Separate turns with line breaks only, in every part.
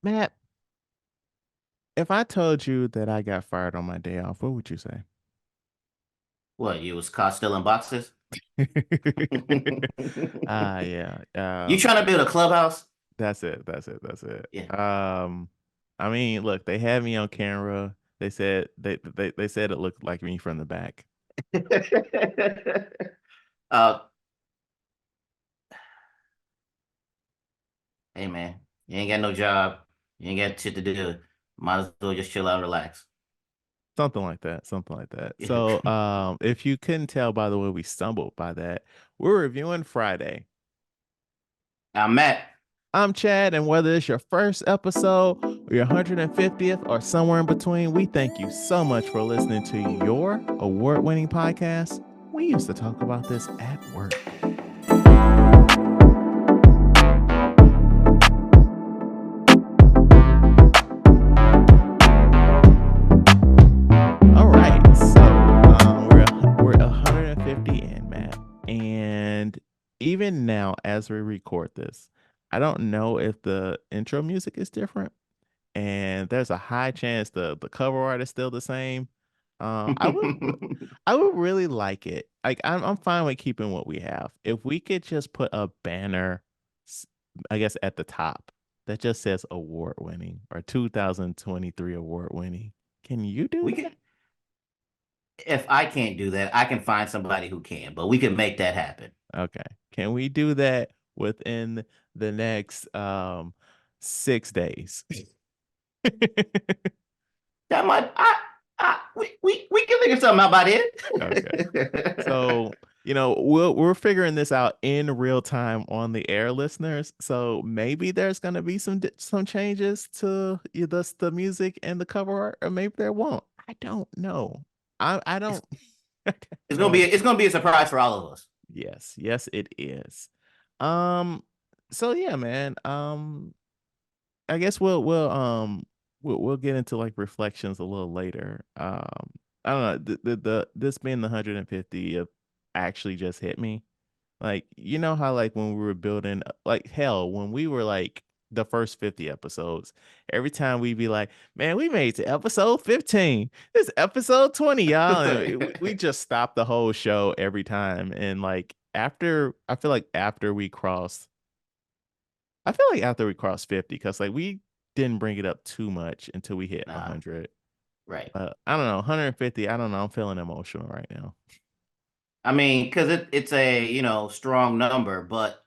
Matt, if I told you that I got fired on my day off, what would you say?
What, you was caught stealing boxes?
Yeah.
You trying to build a clubhouse?
That's it. That's it. That's it.
Yeah.
I mean, look, they had me on camera. They said they said it looked like me from the back.
uh, hey man, you ain't got no job. You ain't got shit to do. Might as well just chill out and relax.
Something like that. Something like that. So, if you couldn't tell by the way we stumbled by that, we're reviewing Friday.
I'm Matt.
I'm Chad, and whether it's your first episode or your 150th or somewhere in between, we thank you so much for listening to your award winning podcast. We used to talk about this at work. All right, so we're 150 in, Matt, and even now as we record this, I don't know if the intro music is different, and there's a high chance the cover art is still the same. Uh, I would I would really like it. Like I'm fine with keeping what we have. If we could just put a banner, s- I guess at the top that just says award winning or 2023 award winning. Can you do
We
that?
can if I can't do that, I can find somebody who can, but we can make that happen.
Okay. Can we do that within the next 6 days?
That might we can figure something out by
Okay.
then.
So, we're figuring this out in real time on the air, listeners. So maybe there's gonna be some changes to the music and the cover art, or maybe there won't. I don't know. I
it's
don't I don't
it's gonna
know.
be a surprise for all of us.
Yes, yes, it is. Um, so yeah, man. I guess we'll get into like reflections a little later. I don't know. The this being the 150 of actually just hit me. Like, you know how like when we were building like hell, when we were like the first 50 episodes, every time we'd be like, man, we made it to episode 15. This episode 20, y'all. And we just stopped the whole show every time. And like after I feel like after we crossed I feel like after we crossed 50, because like we didn't bring it up too much until we hit
Nah,
100.
right.
I don't know, 150. I don't know. I'm feeling emotional right now.
I mean, because it's a strong number, but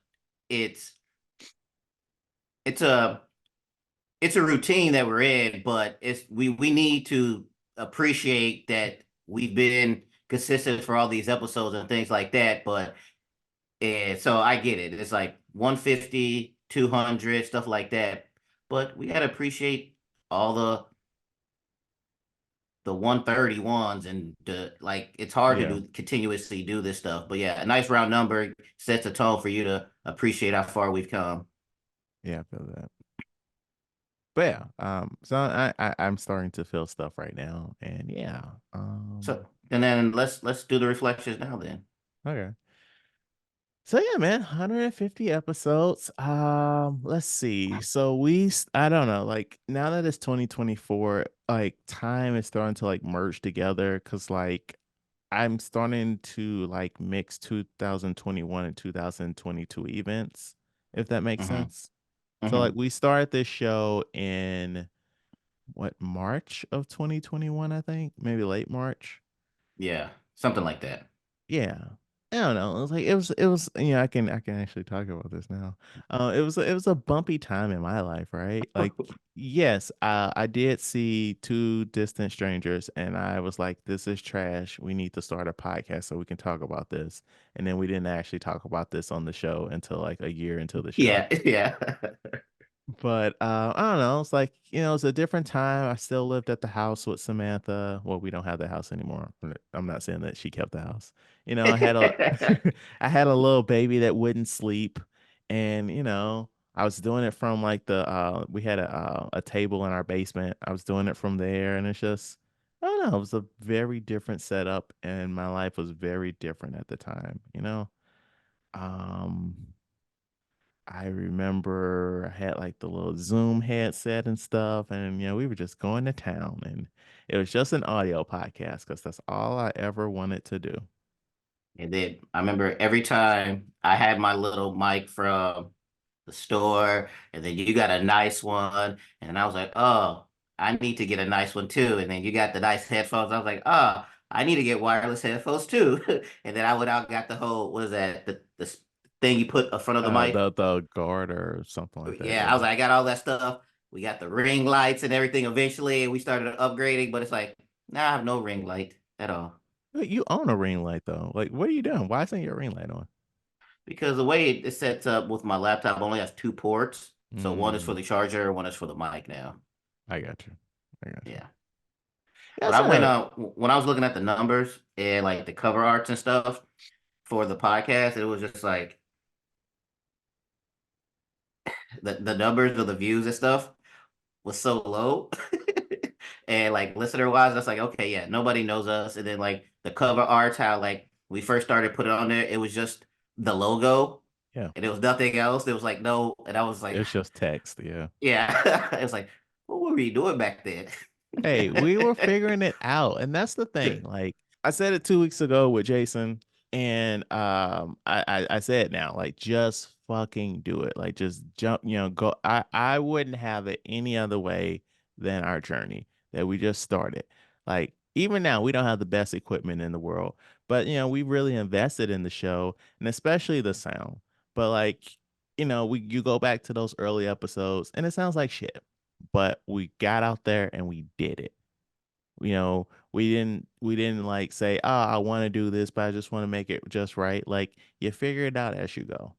it's it's a it's a routine that we're in, but we need to appreciate that we've been consistent for all these episodes and things like that. But so I get it. It's like 150, 200, stuff like that. But we gotta appreciate all the 131s and like it's hard to
Yeah.
do continuously do this stuff. But yeah, a nice round number sets a tone for you to appreciate how far we've come.
Yeah, I feel that. But yeah, so I'm starting to feel stuff right now. And yeah.
So and then let's do the reflections now then.
Okay. So yeah, man, 150 episodes. Let's see. So I don't know, like now that it's 2024, like time is starting to like merge together because like I'm starting to like mix 2021 and 2022 events, if that makes
Mm-hmm.
sense. So like
Mm-hmm.
we started this show in what, March of 2021, I think, maybe late March.
Yeah, something like that.
Yeah. I don't know. It was I can actually talk about this now. It was a bumpy time in my life, right? Like yes, I did see Two Distant Strangers and I was like, this is trash. We need to start a podcast so we can talk about this. And then we didn't actually talk about this on the show until like a year into the show.
Yeah, yeah.
But I don't know. It's like, it's a different time. I still lived at the house with Samantha. Well, we don't have the house anymore. I'm not saying that she kept the house. I had a I had a little baby that wouldn't sleep, and I was doing it from like the we had a table in our basement. I was doing it from there, and it's just I don't know. It was a very different setup, and my life was very different at the time. Um I remember I had like the little Zoom headset and stuff, and we were just going to town, and it was just an audio podcast because that's all I ever wanted to do.
And then I remember every time I had my little mic from the store, and then you got a nice one, and I was like, oh, I need to get a nice one too. And then you got the nice headphones. I was like, oh, I need to get wireless headphones too. And then I went out and got the whole, what is that? The thing you put in front of the mic.
The guard or something like that.
Yeah, I
Yeah.
was like, I got all that stuff. We got the ring lights and everything eventually, and we started upgrading, but it's like, now I have no ring light at all.
Wait, you own a ring light though. Like, what are you doing? Why isn't your ring light on?
Because the way it sets up with my laptop only has two ports. So one is for
Mm,
the charger, one is for the mic now.
I got you. I got you.
Yeah.
Yeah,
But
it's
I went
a
when I was looking at the numbers and like the cover arts and stuff for the podcast, it was just like the numbers of the views and stuff was so low. And like listener wise, that's like, okay, yeah, nobody knows us. And then like the cover arts, how like we first started putting on there, it was just the logo
yeah.
and it was nothing else. It was like no, and I was like,
It's just text. Yeah.
yeah. It was like, what were we doing back then?
Hey, we were figuring it out, and that's the thing. Like I said it 2 weeks ago with Jason, and I say it now. Like just fucking do it. Like just jump. Go. I wouldn't have it any other way than our journey that we just started. Like even now, we don't have the best equipment in the world, but we really invested in the show and especially the sound. But like you go back to those early episodes, and it sounds like shit, but we got out there and we did it. We didn't like say, "Oh, I want to do this, but I just want to make it just right." Like you figure it out as you go.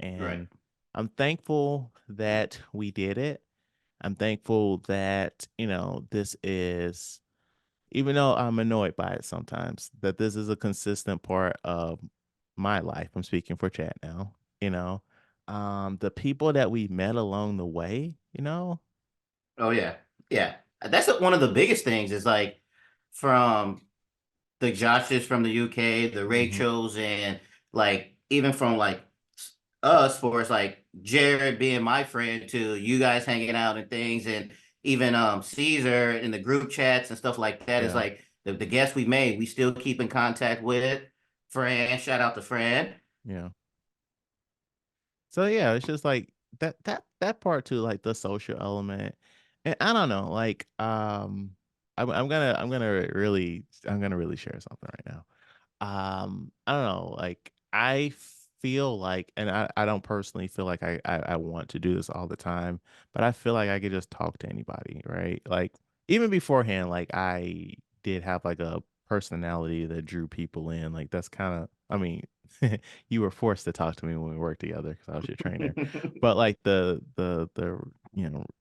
Right.
And I'm thankful that we did it. I'm thankful that, this is, even though I'm annoyed by it sometimes, that this is a consistent part of my life. I'm speaking for chat now, you know. The people that we met along the way,
Oh yeah. Yeah. That's one of the biggest things is like from the Joshes from the UK, the
hmm
Rachels, and like even from like us for it's like Jared being my friend to you guys hanging out and things, and even Caesar in the group chats and stuff like that. It's
Yeah.
like the guests we made, we still keep in contact with. Fran, shout out to Fran.
Yeah. So yeah, it's just like that part too, like the social element. And I don't know, like I'm gonna really share something right now. I don't know, like I feel like, and I don't personally feel like I want to do this all the time, but I feel like I could just talk to anybody, right? Like even beforehand, like I did have like a personality that drew people in. Like that's kind of, I mean, you were forced to talk to me when we worked together because I was your trainer. But like the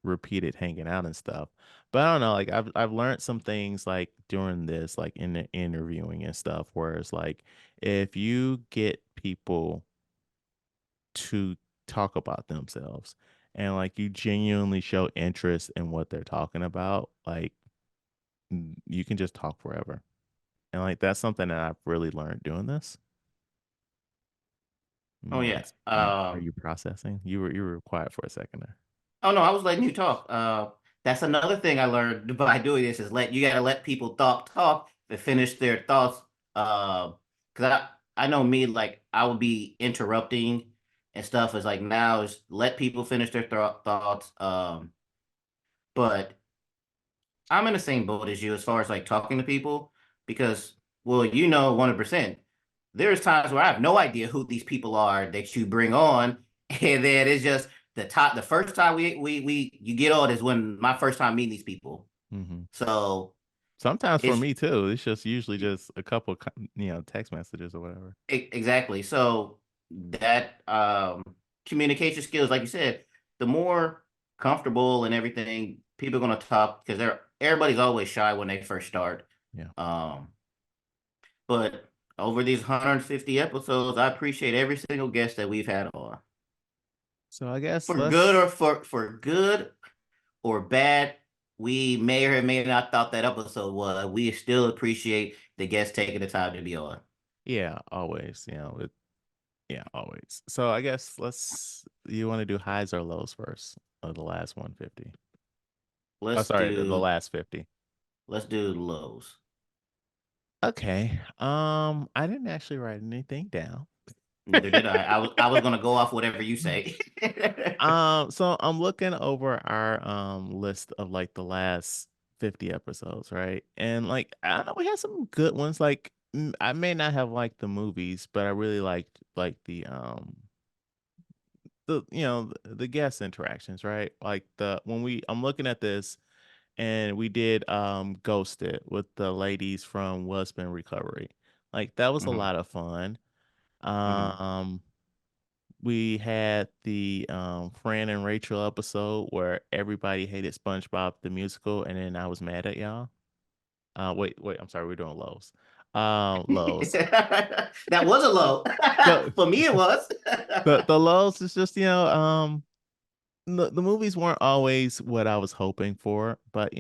repeated hanging out and stuff. But I don't know, like I've learned some things like during this, like in the interviewing and stuff, where it's like if you get people to talk about themselves and like you genuinely show interest in what they're talking about, like you can just talk forever. And like that's something that I've really learned doing this.
Oh yeah.
Are you processing? You were quiet for a second there.
Oh no, I was letting you talk. That's another thing I learned by doing this is you gotta let people talk to finish their thoughts. Because I know me, like I would be interrupting and stuff. Is like now is let people finish their thoughts. But I'm in the same boat as you as far as like talking to people because, well, 100%. There's times where I have no idea who these people are that you bring on, and then it's just the first time we you get on is when my first time meeting these people.
hmm
So
Sometimes for
it's
me too, it's just usually just a couple, text messages or whatever.
exactly so that communication skills, like you said, the more comfortable and everything, people are gonna talk because everybody's always shy when they first start.
Yeah.
Um, But over these 150 episodes, I appreciate every single guest that we've had on.
So I guess
For good or
let's,
for good or bad, we may or may not thought that episode was. We still appreciate the guests taking the time to be on.
yeah, always, Yeah, always. So I guess let's. You want to do highs or lows first? Or the last 150? Oh,
Let's
sorry, the
do
last 50.
let's do lows.
Okay. I didn't actually write anything down.
Neither did I. I was gonna go off whatever you say.
So I'm looking over our list of like the last 50 episodes, right? And like I don't know, we had some good ones. Like I may not have liked the movies, but I really liked like the the guest interactions, right? Like the when we I'm looking at this and we did Ghosted with the ladies from Wellspring Recovery. Like that was a
Hmm.
lot of fun.
Hmm.
Um we had the Fran and Rachel episode where everybody hated SpongeBob the musical, and then I was mad at y'all. Wait, I'm sorry, we're doing lows. Lows.
That was a low.
The
For me, it was.
the lows is just the movies weren't always what I was hoping for, but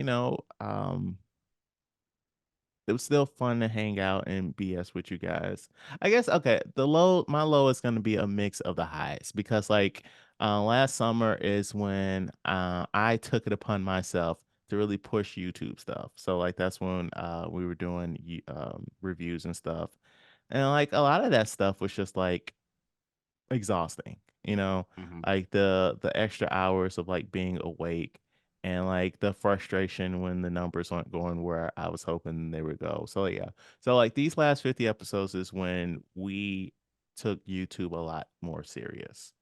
it was still fun to hang out and BS with you guys. I guess okay, my low is gonna be a mix of the highs because like last summer is when I took it upon myself to really push YouTube stuff. So like that's when we were doing reviews and stuff. And like a lot of that stuff was just like exhausting, you know,
Hmm.
like the extra hours of like being awake and like the frustration when the numbers aren't going where I was hoping they would go. So yeah. So like these last 50 episodes is when we took YouTube a lot more serious.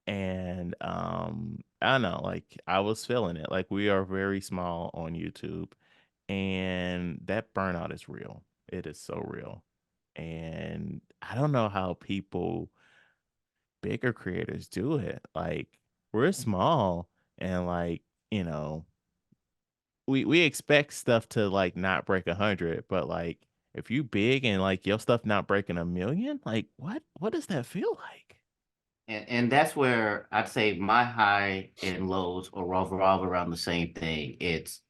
And I don't know, like I was feeling it. Like we are very small on YouTube and that burnout is real. It is so real. And I don't know how people bigger creators do it. Like we're small and like, you know, we expect stuff to like not break 100, but like if you big and like your stuff not breaking 1 million, like what does that feel like?
And that's where I'd say my high and lows are revolve around the same thing. It's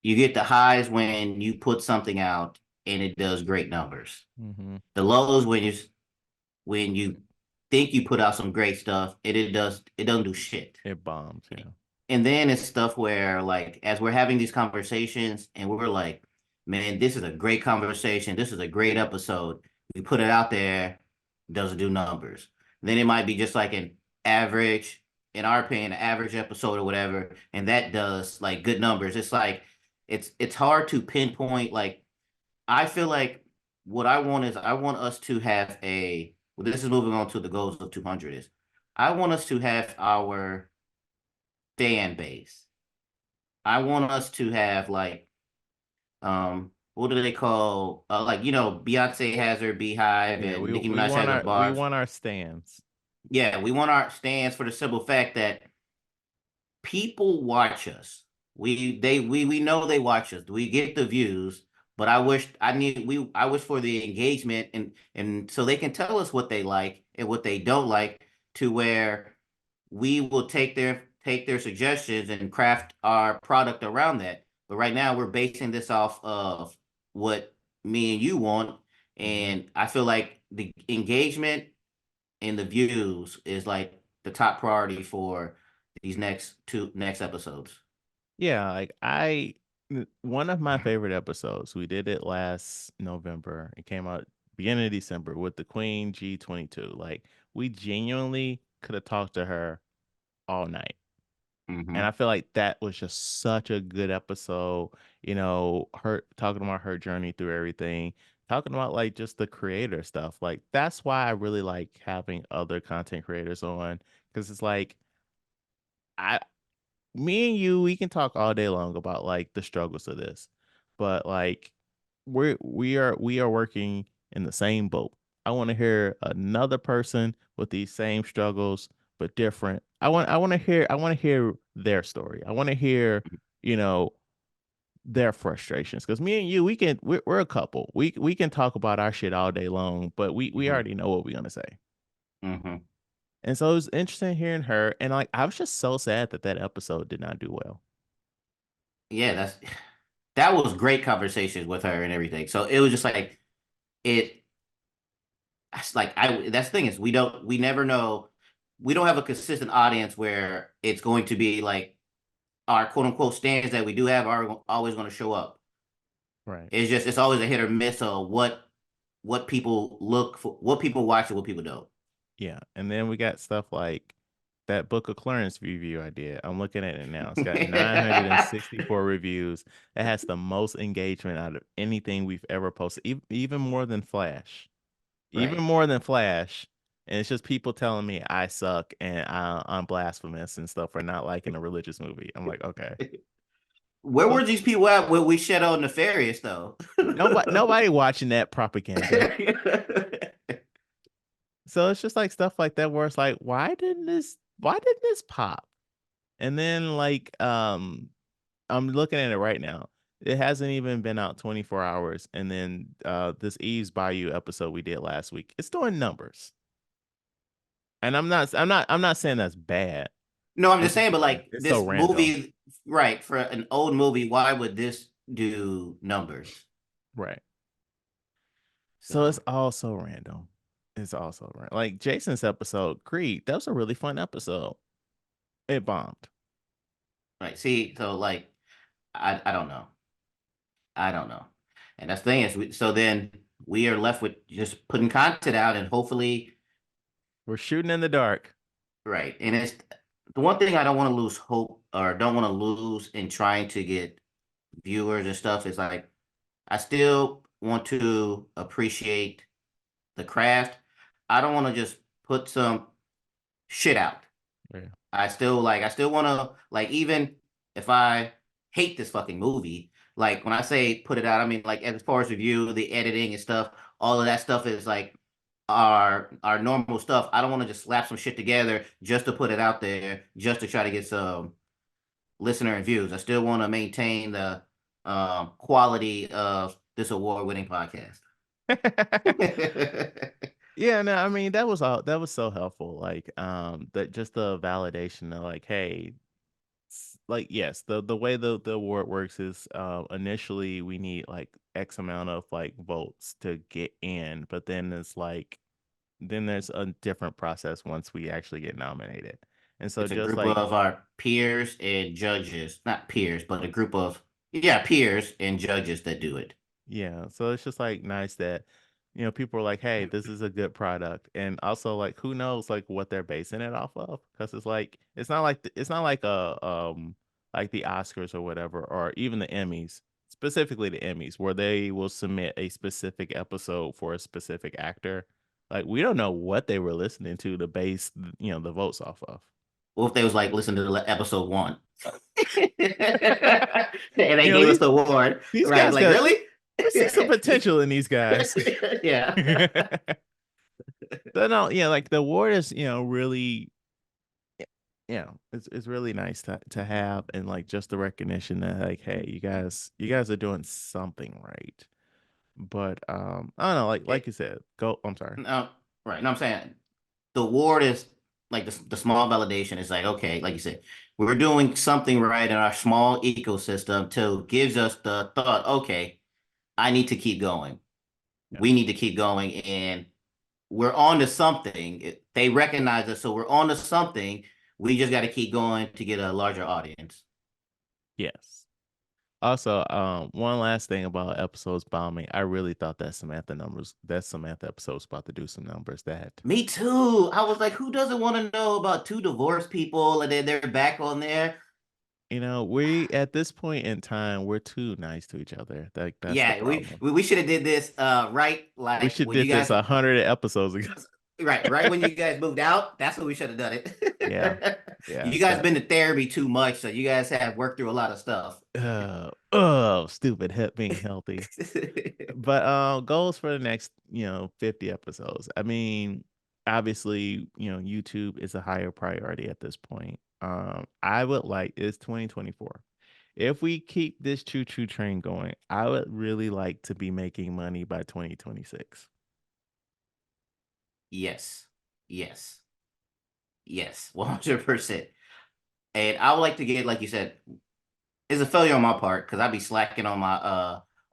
you get the highs when you put something out and it does great numbers.
Mm-hmm.
The lows when you think you put out some great stuff, it doesn't do shit.
It bombs, yeah.
And then it's stuff where like as we're having these conversations and we're like, man, this is a great conversation. This is a great episode. We put it out there, doesn't do numbers. Then it might be just like an average, in our opinion, an average episode or whatever, and that does like good numbers. It's like it's hard to pinpoint. Like I feel like what I want is I want us to have a. Well, this is moving on to the goals of 200 is. I want us to have our fan base. I want us to have like what do they call like Beyonce has her beehive
Yeah,
and Nicki Minaj has her
we
bars.
want our stands.
Yeah, we want our stands for the simple fact that people watch us. We know they watch us. We get the views, but I wish for the engagement and so they can tell us what they like and what they don't like to where we will take their suggestions and craft our product around that. But right now we're basing this off of what me and you want,
Hmm.
and I feel like the engagement and the views is like the top priority for these next episodes.
Yeah, like one of my favorite episodes, we did it last November. It came out beginning of December with the Queen G22. Like we genuinely could have talked to her all night. And
Mm-hmm.
I feel like that was just such a good episode, her talking about her journey through everything, talking about like just the creator stuff. Like that's why I really like having other content creators on because it's like I me and you, we can talk all day long about like the struggles of this, but like we are working in the same boat. I want to hear another person with these same struggles but different. I want to hear their story. I want to hear, you know, their frustrations because me and you, we're a couple. We can talk about our shit all day long, but we
Mm-hmm.
already know what we're gonna say.
Mm-hmm.
And so it was interesting hearing her, and like I was just so sad that that episode did not do well.
Yeah, that was great conversations with her and everything. So it was just like it That's like that's the thing is we never know, we don't have a consistent audience where it's going to be like our quote unquote stands that we do have are always going to show up.
Right.
It's just it's always a hit or miss of what people look for, what people watch, and what people don't.
Yeah. And then we got stuff like that Book of Clarence review I did. I'm looking at it now. It's got 964 reviews. It has the most engagement out of anything we've ever posted, even more than Flash. Even
Right.
more than Flash. And it's just people telling me I suck and I'm blasphemous and stuff for not liking a religious movie. I'm like, okay.
Where
So
were these people at when we shed on Nefarious though?
nobody watching that propaganda. So it's just like stuff like that where it's like, why didn't this pop? And then like I'm looking at it right now. It hasn't even been out 24 hours. And then this Eve's Bayou episode we did last week, it's doing numbers. And I'm not saying that's bad.
No, I'm
It's
just
just
saying, but
like
like
it's so
this
random.
movie, right? For an old movie, why would this do numbers?
Right. So it's
So,
also random. It's also random. Like Jason's episode, Creed, that was a really fun episode. It bombed.
right. See, so like, I don't know. I don't know. And that's the thing is, so then we are left with just putting content out and hopefully,
We're shooting in the dark.
right. And it's the one thing I don't want to lose hope or don't want to lose in trying to get viewers and stuff is like, I still want to appreciate the craft. I don't want to just put some shit out.
Yeah.
I still want to like even if I hate this fucking movie, like when I say put it out, I mean like as far as review, the editing and stuff, all of that stuff is like our normal stuff. I don't want to just slap some shit together just to put it out there, just to try to get some listener and views. I still want to maintain the quality of this award-winning podcast.
Yeah, no, I mean that was so helpful. Like that just the validation of like, hey, like yes, the way the award works is initially we need like X amount of like votes to get in, but then it's like then there's a different process once we actually get nominated. And so
It's a
just
group
like
of our peers and judges, not peers, but a group of, yeah, peers and judges that do it.
yeah, so it's just like nice that people are like, "Hey, this is a good product," and also like, who knows like what they're basing it off of? Because it's like it's not like a like the Oscars or whatever, or even the Emmys, specifically the Emmys, where they will submit a specific episode for a specific actor. Like we don't know what they were listening to base the votes off of.
What if they was like, listen to the episode one, and they gave us
These
the award,
these
right?
guys
Like,
got
really?
I see some potential in these guys.
Yeah.
So no, yeah, like the award is, really, it's really nice to have and like just the recognition that like, hey, you guys are doing something right. But I don't know, like
It,
you said, go. I'm sorry.
no, right. No, I'm saying the award is like the small validation is like, okay, like you said, we're doing something right in our small ecosystem to gives us the thought, okay, I need to keep going.
Yeah.
We need to keep going and we're on to something. They recognize us, so we're on to something. We just got to keep going to get a larger audience.
Yes. Also, one last thing about episodes bombing, I really thought that Samantha episode was about to do some numbers that
Me too. I was like, who doesn't want to know about two divorced people and then they're back on there?
we at this point in time we're too nice to each other. That's the
Yeah,
problem.
we should have did this right
We
like
should
when you
did this
guys
100 episodes ago.
right when you guys moved out. That's when we should have done
Yeah.
it.
Yeah.
You guys
That
been to therapy too much, so you guys have worked through a lot of stuff.
oh, stupid being healthy. But goals for the next, 50 episodes. I mean, obviously, YouTube is a higher priority at this point. I would like it's 2024. If we keep this choo choo train going, I would really like to be making money by 2026.
Yes, yes, yes, 100%. And I would like to get, like you said, it's a failure on my part because I'd be slacking on my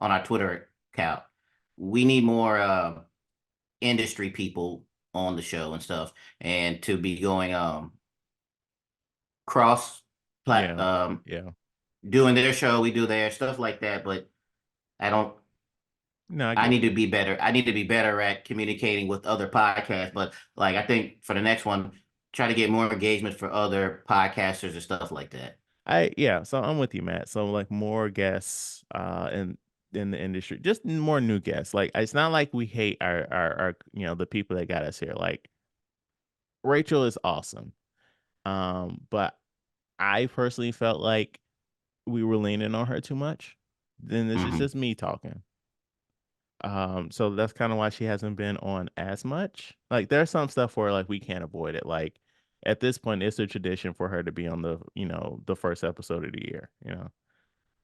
on our Twitter account. We need more. industry people on the show and stuff, and to be going cross plat
Yeah. Yeah.
doing their show, we do their stuff like that. But I don't.
No, I
I
get
need to
you.
be better. I need to be better at communicating with other podcasts. But like, I think for the next one, try to get more engagement for other podcasters and stuff like that.
Yeah, so I'm with you, Matt. So like more guests in the industry, just more new guests. Like it's not like we hate our the people that got us here. Like Rachel is awesome. But I personally felt like we were leaning on her too much. Then this is
Hmm.
just me talking. So that's kind of why she hasn't been on as much. Like there's some stuff where like we can't avoid it. Like at this point, it's a tradition for her to be on the first episode of the year.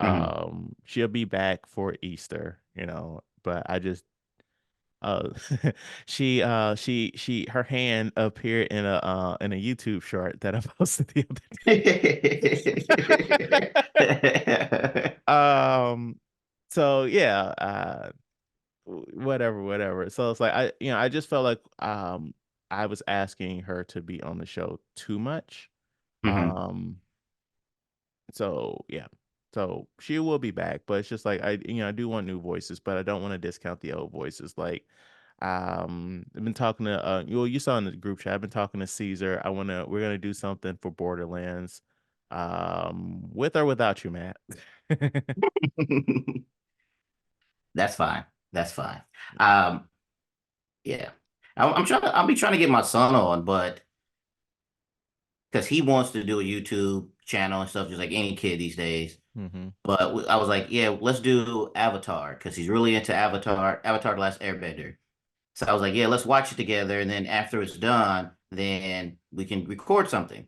Hmm.
She'll be back for Easter, but I just uh she her hand appeared in a YouTube short that I posted the other day. So yeah, whatever. So it's like I just felt like I was asking her to be on the show too much.
Hmm.
Um So yeah. So she will be back, but it's just like I do want new voices, but I don't want to discount the old voices. Like I've been talking to you saw in the group chat, I've been talking to Caesar. We're gonna do something for Borderlands. With or without you, Matt.
That's fine. That's fine. Um, yeah. I'm trying to. I'll be trying to get my son on, but because he wants to do a YouTube channel and stuff, just like any kid these days.
Hmm.
But I was like, yeah, let's do Avatar because he's really into Avatar: The Last Airbender. So I was like, yeah, let's watch it together, and then after it's done, then we can record something.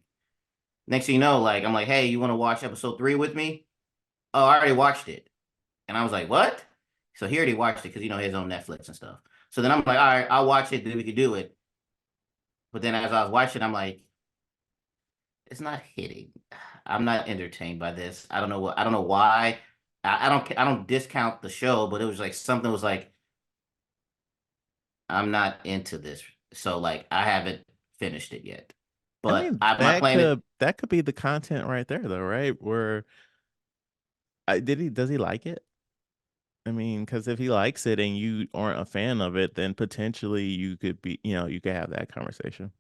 Next thing you know, like I'm like, hey, you want to watch episode 3 with me? Oh, I already watched it, and I was like, what? So he already watched it because he has on Netflix and stuff. So then I'm like, all right, I'll watch it, then we could do it. But then as I was watching, I'm like, it's not hitting. I'm not entertained by this. I don't know what. I don't know why. I don't discount the show, but it was like something was like I'm not into this. So like I haven't finished it yet.
I
But
mean,
my plan is
that could be the content right there, though, right? Where does he like it? I mean, because if he likes it and you aren't a fan of it, then potentially you could have that conversation.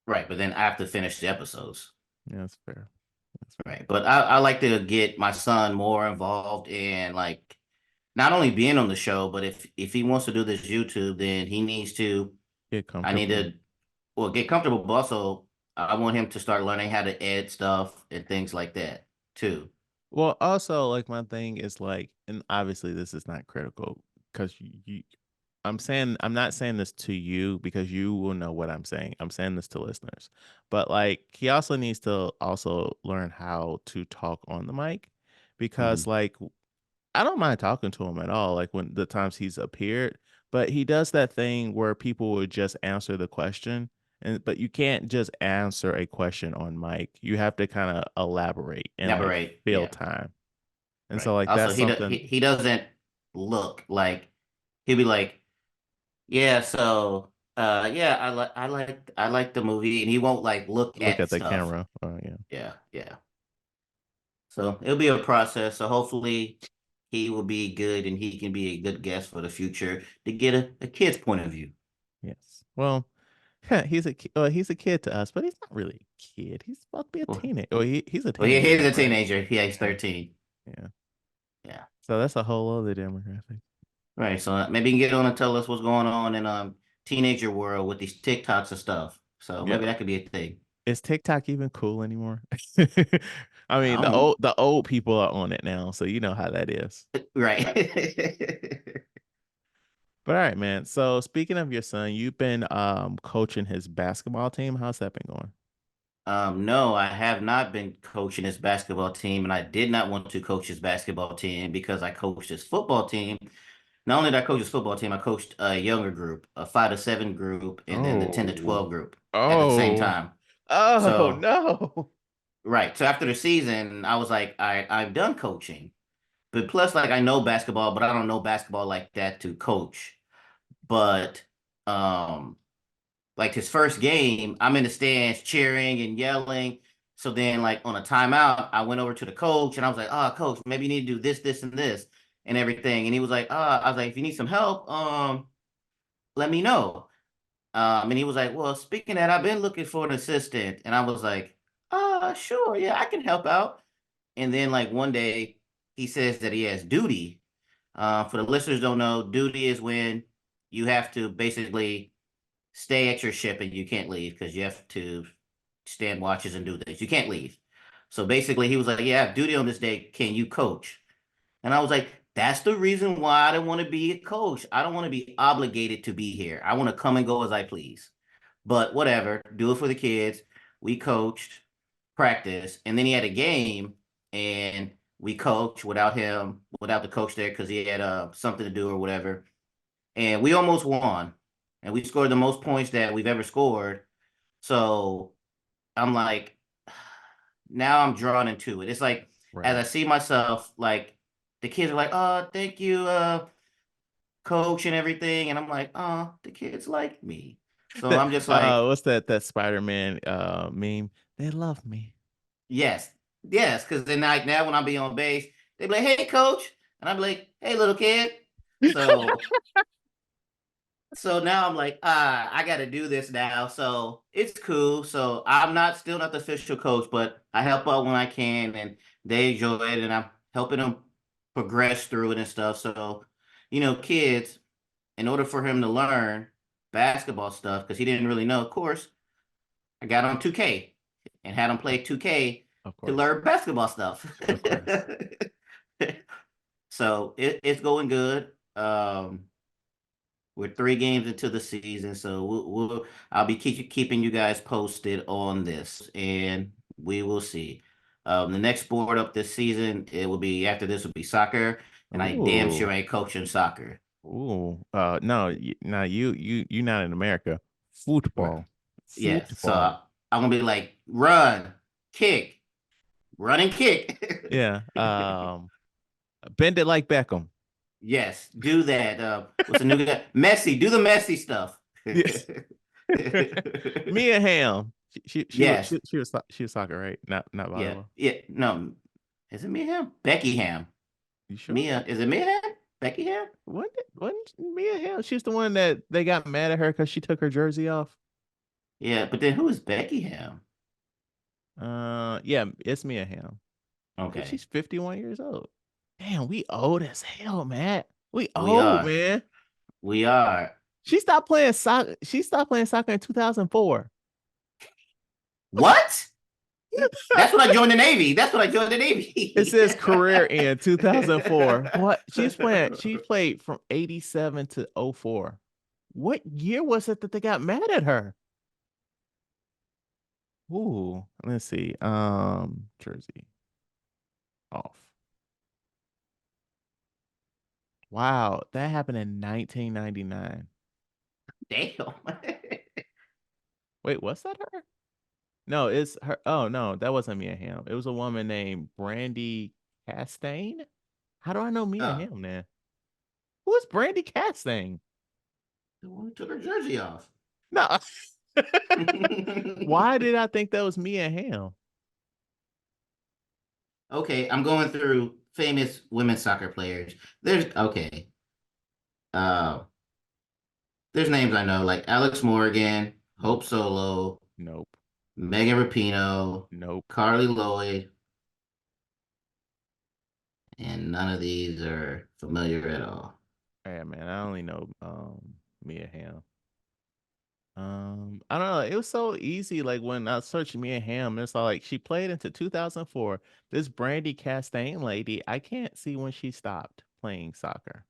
right, but then I have to finish the episodes.
Yeah, that's fair. That's fair.
Right. But I like to get my son more involved in like not only being on the show, but if he wants to do this YouTube, then he needs to
Get
I need
comfortable.
to well get comfortable, but also I want him to start learning how to edit stuff and things like that too.
Well, also, like my thing is like, and obviously this is not critical because I'm not saying this to you because you will know what I'm saying. I'm saying this to listeners. But like he also needs to also learn how to talk on the mic because
Hmm.
like I don't mind talking to him at all, like when the times he's appeared, but he does that thing where people would just answer the question. But you can't just answer a question on mic. You have to kind of elaborate and like
Elaborate.
fill
Yeah.
time. And so
Right.
like
Also,
that's something
he doesn't look like he'll be like, yeah, so yeah, I like the movie, and he won't like look
look at
at
the
stuff.
camera. Oh yeah.
Yeah, yeah. So it'll be a process. So hopefully he will be good and he can be a good guest for the future to get a kid's point of view.
Yes. Well, yeah, he's a kid to us, but he's not really a kid. He's about to be a
Well,
teenager. Oh, he's a
well,
teenager
he's
now,
a
right?
teenager. Yeah, he's
Yeah.
13.
Yeah.
Yeah.
So that's a whole other demographic.
Right. So maybe you can get on and tell us what's going on in teenager world with these TikToks and stuff. So
Yeah.
maybe that could be a thing.
Is TikTok even cool anymore? I mean,
I don't
the old people are on it now, so you know how that is.
right.
But all right, man. So speaking of your son, you've been coaching his basketball team. How's that been going?
No, I have not been coaching his basketball team, and I did not want to coach his basketball team because I coached his football team. Not only did I coach his football team, I coached a younger group, a 5 to 7 group, and then the 10 to 12
Oh.
group at the same
Oh.
time.
Oh
So,
no.
right. So after the season, I was like, I'm done coaching. But plus, like I know basketball, but I don't know basketball like that to coach. But um like his first game, I'm in the stands cheering and yelling. So then, like on a timeout, I went over to the coach and I was like, "Ah, coach, maybe you need to do this, this, and this, and everything." And he was like, I was like, "If you need some help, let me know." And he was like, "Well, speaking of that, I've been looking for an assistant." And I was like, Sure, yeah, I can help out." And then, like one day, he says that he has duty. For the listeners don't know, duty is when you have to basically stay at your ship and you can't leave because you have to stand watches and do things. You can't leave. So basically, he was like, "Yeah, I have duty on this day. Can you coach?" And I was like, "That's the reason why I don't want to be a coach. I don't want to be obligated to be here. I want to come and go as I please." But whatever, do it for the kids. We coached, practice, and then he had a game, and we coached without him, without the coach there because he had something to do or whatever. And we almost won, and we scored the most points that we've ever scored. So I'm like, now I'm drawn into it. It's like as I
Right.
see myself, like the kids are like, "Oh, thank you, coach," and everything, and I'm like, "Oh, the kids like me." So I'm just like,
What's that Spider-Man meme? They love me.
yes, yes, because then like now when I be on base, they be like, "Hey, coach," and I'm like, "Hey, little kid." So now I'm like, I got to do this now. So it's cool. So I'm not still not the official coach, but I help out when I can, and they enjoy it, and I'm helping them progress through it and stuff. So, kids, in order for him to learn basketball stuff, because he didn't really know, of course, I got on 2K and had him
Of,
play 2K
of
to
course.
learn basketball stuff.
Of course.
So it's going good. We're 3 games into the season, so I'll be keeping you guys posted on this, and we will see. The next sport up this season, it will be after this will be soccer, and I damn
Ooh.
sure ain't coaching soccer.
Ooh. No, no, you not in America.
Right.
Football.
Yes. So
Football.
I'm gonna be like, run, kick, run and kick.
Yeah. Bend it like Beckham.
Yes, do that. What's the new guy? Messi, do the Messi stuff.
Yes. Mia Hamm.
Yes.
She was soccer, right? Not
Yeah.
volleyball.
Yeah. No. Is it Mia Hamm? Becky Hamm.
You sure?
Mia. Is it Mia Hamm? Becky Hamm?
Wasn't Mia Hamm? She's the one that they got mad at her because she took her jersey off.
Yeah, but then who is Becky Hamm?
Yeah, it's Mia Hamm. I think
Okay.
she's 51 years old. Damn, we old as hell, man. We
We
old,
are.
man.
We are.
She stopped playing soccer. She stopped playing soccer in 2004.
What? That's when I joined the Navy. That's when I joined the
It
Navy.
says career in 2004. What? She played from 87 to '04. What year was it that they got mad at her? Ooh, let's see. Jersey off. Wow, that happened in 1999.
Damn.
Wait, was that her? No, it's her. Oh no, that wasn't Mia Hamm. It was a woman named Brandy Castaigne. How do I know Mia
Oh,
Hamm then? Who is Brandy Castaigne?
the one who took her jersey off.
No. Why did I think that was Mia Hamm?
Okay, I'm going through famous women's soccer players. Uh there's names I know like Alex Morgan, Hope
Nope.
Solo,
Nope.
Megan Rapinoe,
Nope.
Carly Lloyd, and none of these are familiar at all.
Yeah, man, I only know Mia Hamm. I don't know. It was so easy. Like when I searched Mia Hamm, it's like she played into 2004. This Brandy Castaigne lady, I can't see when she stopped playing soccer.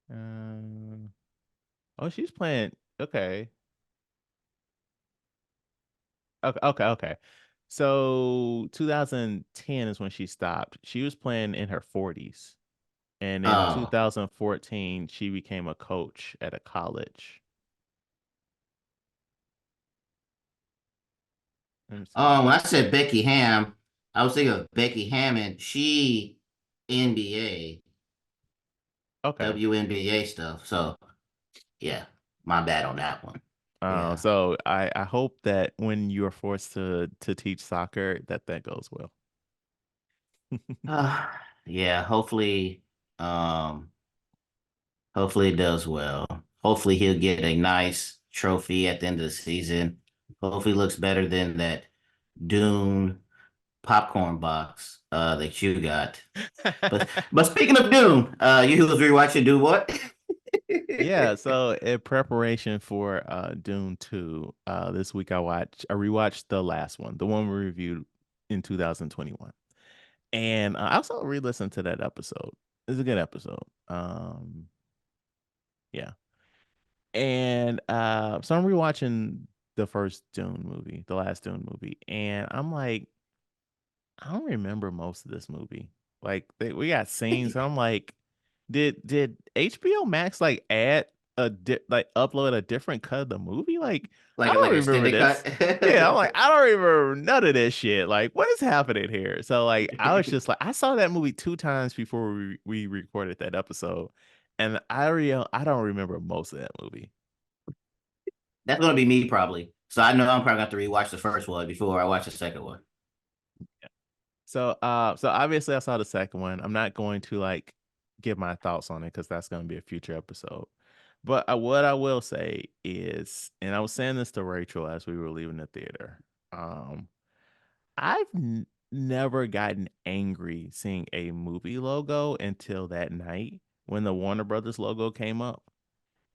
Um, oh, she's playing. Okay. Okay. So 2010 is when she stopped. She was playing in her 40s. And in
Oh,
2014, she became a coach at a college. Let me see.
when I said Becky Ham, I was thinking of Becky Hammond. She NBA.
Okay.
WNBA stuff. So yeah, my bad on that one. Yeah.
So I hope that when you're forced to teach soccer that that goes well.
Uh, yeah, um hopefully it does well. Hopefully he'll get a nice trophy at the end of the season. Hopefully it looks better than that Dune popcorn box that you got. But speaking of Dune, you was rewatching Dune what?
Yeah, so in preparation for Dune 2, this week I rewatched the last one, the one we reviewed in 2021. And I also re-listened to that episode. It's a good episode. Yeah. And so I'm rewatching the first Dune movie, the last Dune movie, and I'm like, I don't remember most of this movie. Like we got scenes, and I'm like, did HBO Max like add like upload a different cut of the movie? Like I don't
Like an
remember
extended cut.
this. Yeah, I'm like, I don't remember none of this shit. Like, what is happening here? So like I was just like, I saw that movie two times before we recorded that episode. And I don't remember most of that movie.
That's gonna be me probably. So I know I'm probably gonna have to rewatch the first one before I watch the second one.
So obviously I saw the second one. I'm not going to like give my thoughts on it because that's going to be a future episode. But what I will say is, and I was saying this to Rachel as we were leaving the theater. Um, I've never gotten angry seeing a movie logo until that night when the Warner Brothers logo came up,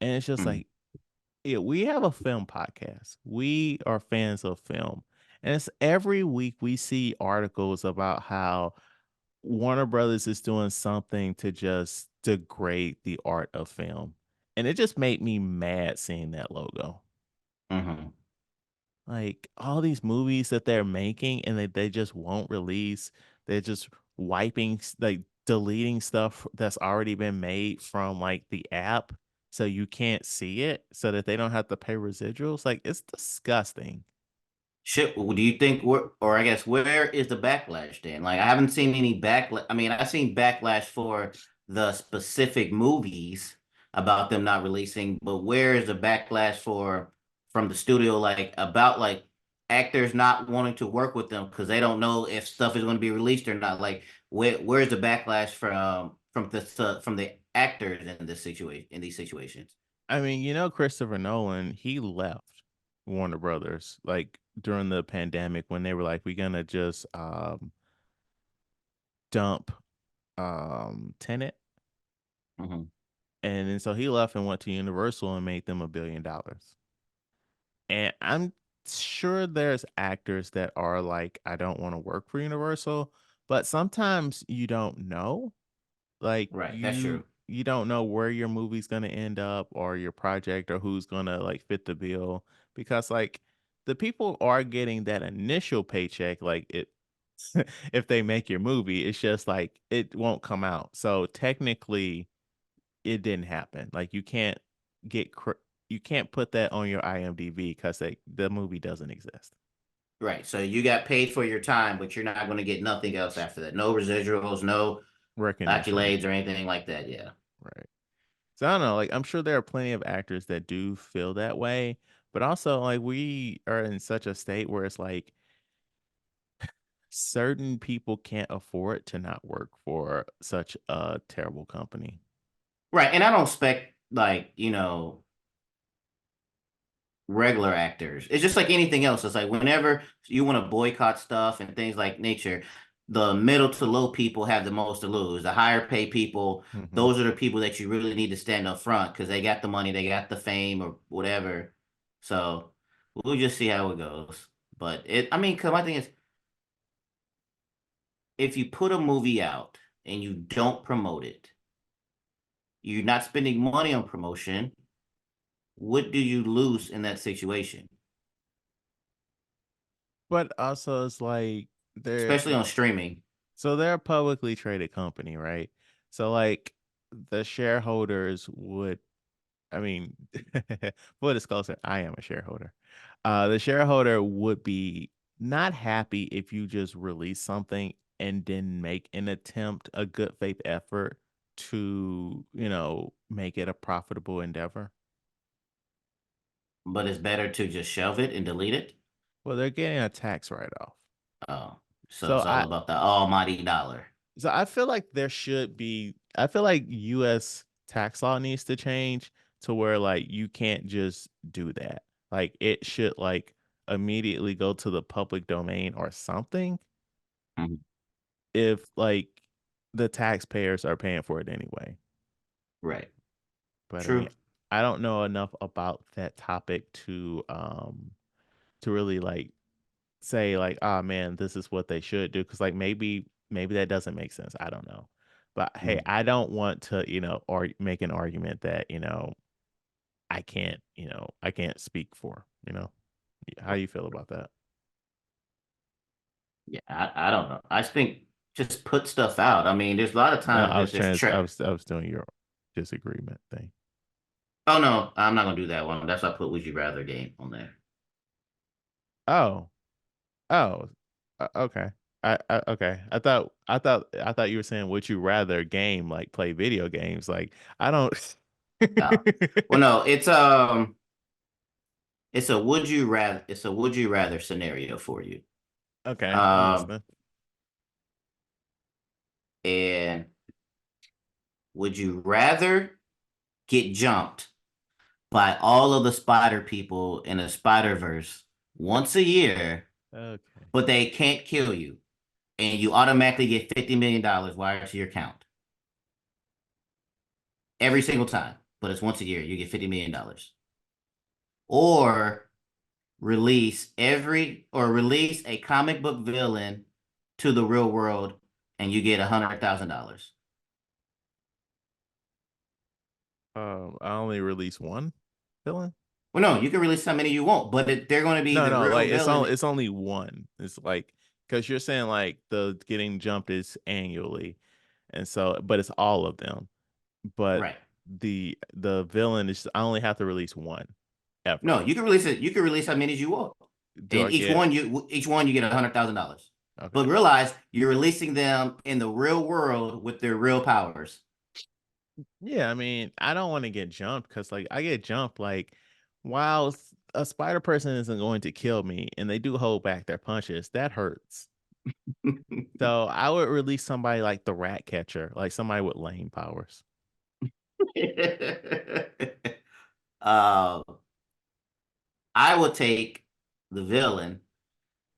and it's just
Mm,
like, yeah, we have a film podcast. We are fans of film. And it's every week we see articles about how Warner Brothers is doing something to just degrade the art of film. And it just made me mad seeing that logo.
mm-hmm.
Like all these movies that they're making and they just won't release. They're just wiping, like deleting stuff that's already been made from like the app so you can't see it so that they don't have to pay residuals. Like it's disgusting.
Shit, do you think or I guess where is the backlash then? Like I haven't seen any backlash. I mean, I've seen backlash for the specific movies about them not releasing, but where is the backlash for from the studio like about like actors not wanting to work with them because they don't know if stuff is going to be released or not? Like where's the backlash from the actors in this situation in these situations?
I mean, Christopher Nolan, he left Warner Brothers like during the pandemic when they were like, we're gonna just dump Tenet.
Hmm.
And then so he left and went to Universal and made them $1 billion. And I'm sure there's actors that are like, I don't want to work for Universal, but sometimes you don't know. Like
Right, that's
you
true.
you don't know where your movie's gonna end up or your project or who's gonna like fit the bill because like the people are getting that initial paycheck like it if they make your movie it's just like it won't come out so technically it didn't happen like you can't put that on your IMDb because the movie doesn't exist.
Right. So you got paid for your time, but you're not going to get nothing else after that. No residuals, no
Recognition.
accolades or anything like that. Yeah.
Right. So I don't know, like I'm sure there are plenty of actors that do feel that way, but also like we are in such a state where it's like certain people can't afford to not work for such a terrible company.
Right. And I don't expect like, regular actors. It's just like anything else. It's like whenever you want to boycott stuff and things like nature, the middle to low people have the most to lose. The higher paid people,
Hmm.
those are the people that you really need to stand up front because they got the money, they got the fame or whatever. So we'll just see how it goes. But I mean, cause my thing is, if you put a movie out and you don't promote it, you're not spending money on promotion. What do you lose in that situation?
But also it's like
Especially on streaming.
they're a publicly traded company, right? So like the shareholders would I mean, full disclosure, I am a shareholder. The shareholder would be not happy if you just release something and didn't make an attempt, a good faith effort to, make it a profitable endeavor.
But it's better to just shelve it and delete it.
Well, they're getting a tax write-off.
Oh, so
So
it's all
I
about the almighty dollar.
so I feel like I feel like US tax law needs to change to where like you can't just do that. Like it should like immediately go to the public domain or something
Mhm.
if like the taxpayers are paying for it anyway.
Right.
But I mean,
True.
I don't know enough about that topic to really like say like, oh man, this is what they should do. Cause like maybe that doesn't make sense. I don't know. But hey,
Mhm.
I don't want to, or make an argument that, I can't speak for, How do you feel about that?
Yeah, I don't know. I think just put stuff out. I mean, there's a lot of
No,
times there's this trap.
I was doing your disagreement thing.
Oh no, I'm not gonna do that one. That's why I put Would You Rather game on there.
Oh, oh, okay. Okay. I thought you were saying would you rather game like play video games? Like I don't.
Oh, well, no, it's a Would You Rather scenario for you.
Okay, I'm
Um,
listening.
and would you rather get jumped by all of the spider people in the Spider Verse once a year,
Okay.
but they can't kill you, and you automatically get $50 million wired to your account every single time, but it's once a year, you get $50 million. Or release a comic book villain to the real world and you get $100,000.
I only release one villain.
Well, no, you can release how many you want, but they're going to be
No,
the
no,
real
like
villain.
it's only one. It's like because you're saying like the getting jumped is annually, and so but it's all of them. But
Right.
the villain is I only have to release one
No,
ever.
you can release it. You can release how many as you want,
Do
and
I get
each one you get $100,000.
okay?
But realize you're releasing them in the real world with their real powers.
Yeah, I mean, I don't want to get jumped because like I get jumped like while a spider person isn't going to kill me and they do hold back their punches, that hurts. So I would release somebody like the rat catcher, like somebody with lame powers.
uh, I would take the villain,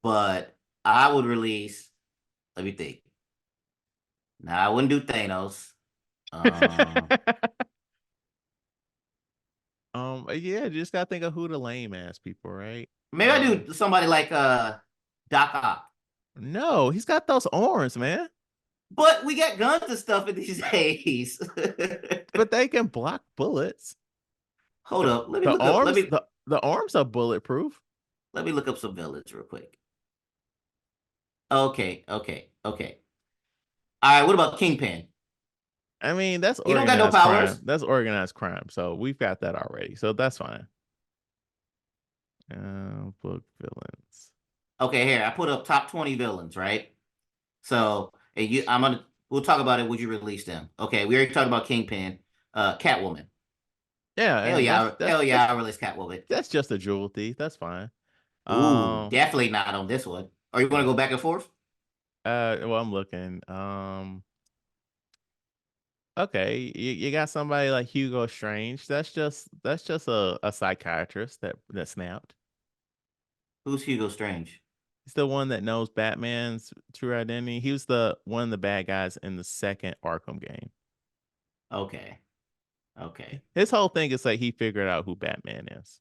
but I would release. Let me think. Now I wouldn't do Thanos. Um,
Yeah, just gotta think of who the lame ass people, right?
maybe I do somebody like Doc Ock.
No, he's got those arms, man.
But we got guns and stuff in these days.
But they can block bullets.
Hold
The
up. Let me
the
look up. Let
arms,
me
the arms are bulletproof.
let me look up some villains real quick. Okay. All right. What about Kingpin?
I mean, that's
He don't got no
organized crime.
powers.
That's organized crime. So we've got that already. So that's fine. Book villains.
Okay, here I put up top 20 villains, right? So and you, I'm gonna we'll talk about it. Would you release them? Okay, we already talked about Kingpin. Catwoman.
Yeah,
Hell
and
yeah, hell yeah, I release Catwoman.
that's just a jewel thief. That's fine.
Ooh,
Um,
definitely not on this one. Or you want to
yeah.
go back and forth?
Well, I'm looking. Okay, you got somebody like Hugo Strange. That's just a psychiatrist that snapped.
Who's Hugo Strange?
He's the one that knows Batman's true identity. He was the one of the bad guys in the second Arkham game.
Okay, okay.
His whole thing is like he figured out who Batman is.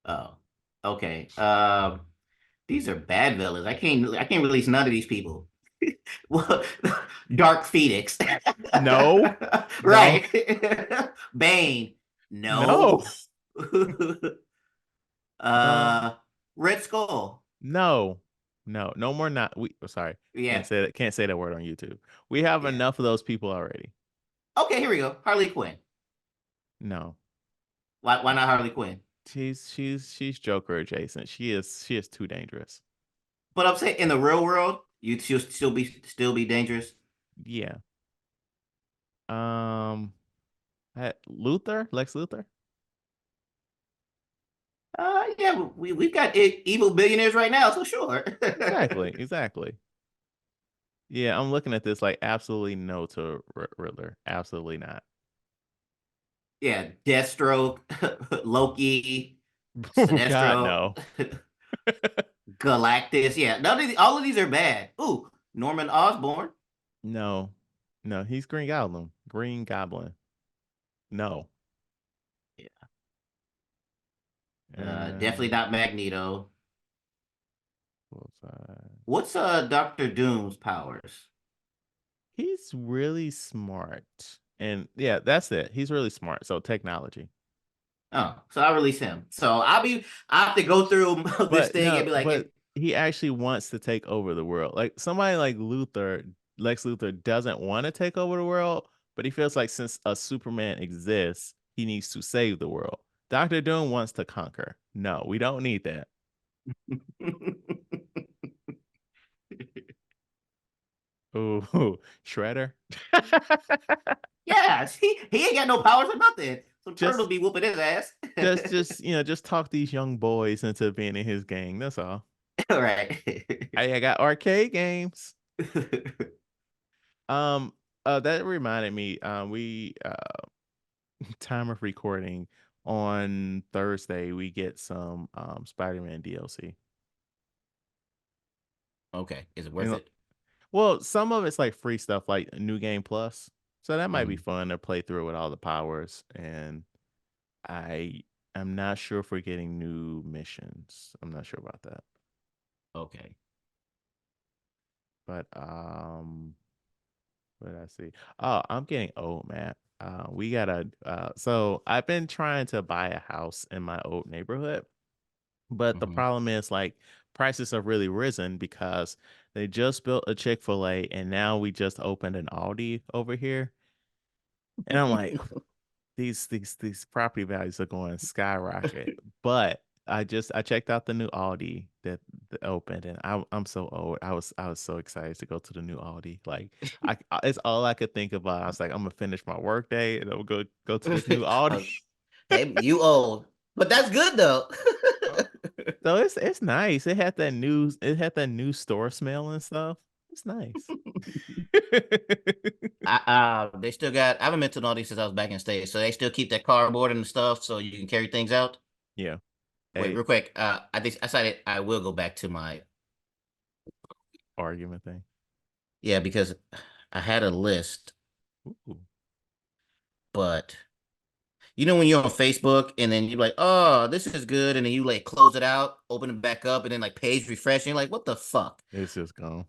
Oh, okay. These are bad villains. I can't release none of these people. Well, Dark Phoenix.
No, no,
Right. Bane.
no,
No.
no,
uh Red Skull.
no, no more. Not we. Sorry,
Yeah.
can't say that word on YouTube. We have
Yeah.
enough of those people already.
Okay, here we go. Harley Quinn.
No,
Why not Harley Quinn?
she's Joker adjacent. She is too dangerous.
But I'm saying in the real world, you'd still be dangerous.
Yeah, Um, Luther, Lex Luthor.
Yeah, we've got evil billionaires right now, so sure.
Exactly, exactly. Yeah, I'm looking at this like absolutely no to Riddler. Absolutely not.
Yeah, Deathstroke, Loki,
Oh God,
Sinestro,
no.
Galactus. Yeah, all of these are bad. Ooh, Norman Osborn.
No. No, he's Green Goblin. Green Goblin. No.
Yeah, definitely
Um,
not Magneto.
what was
What's Doctor Doom's powers?
he's really smart. And yeah, that's it. He's really smart. So technology.
Oh, so I'll release him. So I have to go through this
But
thing and
no,
be like,
but he actually wants to take over the world. Like somebody like Luther, Lex Luthor doesn't want to take over the world, but he feels like since a Superman exists, he needs to save the world. Doctor Doom wants to conquer. No, we don't need that. Ooh, Shredder.
yes, he ain't got no powers or nothing. So Turtle
just
be whooping his ass.
just talk these young boys into being in his gang. That's all.
All right.
I got arcade games. Um, that reminded me. We time of recording on Thursday, we get some Spider-Man DLC.
Okay, is it worth
And
it?
well, some of it's like free stuff like New Game Plus. So that might be
Mhm.
fun to play through with all the powers. And I am not sure if we're getting new missions. I'm not sure about that.
Okay.
But what did I see? Oh, I'm getting old, man. We gotta so I've been trying to buy a house in my old neighborhood. But the
Hmm.
problem is like prices have really risen because they just built a Chick-fil-A and now we just opened an Aldi over here. And I'm like, these property values are going skyrocket. But I checked out the new Aldi that opened and I'm so old. I was so excited to go to the new Aldi. Like it's all I could think about. I was like, I'm gonna finish my work day and I'm gonna go to this new Aldi.
Hey, you old, but that's good though.
So it's nice. It had that new store smell and stuff. It's nice.
They still got. I haven't been to all these since I was back in state, so they still keep that cardboard and stuff, so you can carry things out.
Yeah.
Wait,
A
real quick. I decided I will go back to my
argument thing.
yeah because I had a list,
Ooh.
but you know when you're on Facebook and then you're like, oh, this is good, and then you like close it out, open it back up, and then like page refresh, and you're like, what the fuck?
It's just gone.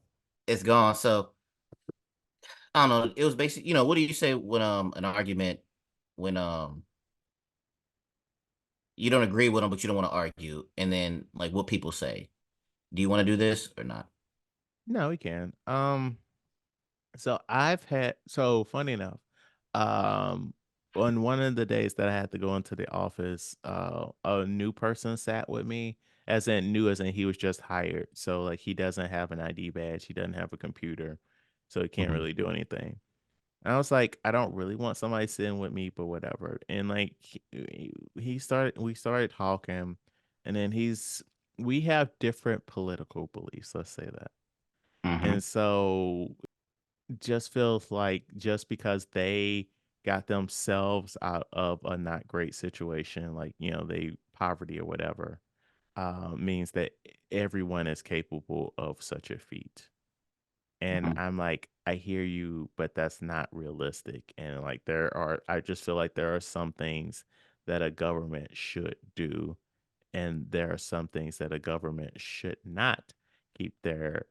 It's gone. So I don't know. It was basically, what do you say when an argument when you don't agree with them, but you don't want to argue, and then like what people say. Do you want to do this or not?
No, we can. So funny enough, um, on one of the days that I had to go into the office, a new person sat with me, as in new as in he was just hired. So like he doesn't have an ID badge, he doesn't have a computer, so he can't
Hmm.
really do anything. And I was like, I don't really want somebody sitting with me, but whatever. And like we started talking, and then we have different political beliefs, let's say that. And
Hmm.
so just feels like just because they got themselves out of a not great situation, like, they poverty or whatever, means that everyone is capable of such a feat. And
Hmm.
I'm like, I hear you, but that's not realistic. And like, I just feel like there are some things that a government should do, and there are some things that a government should not keep their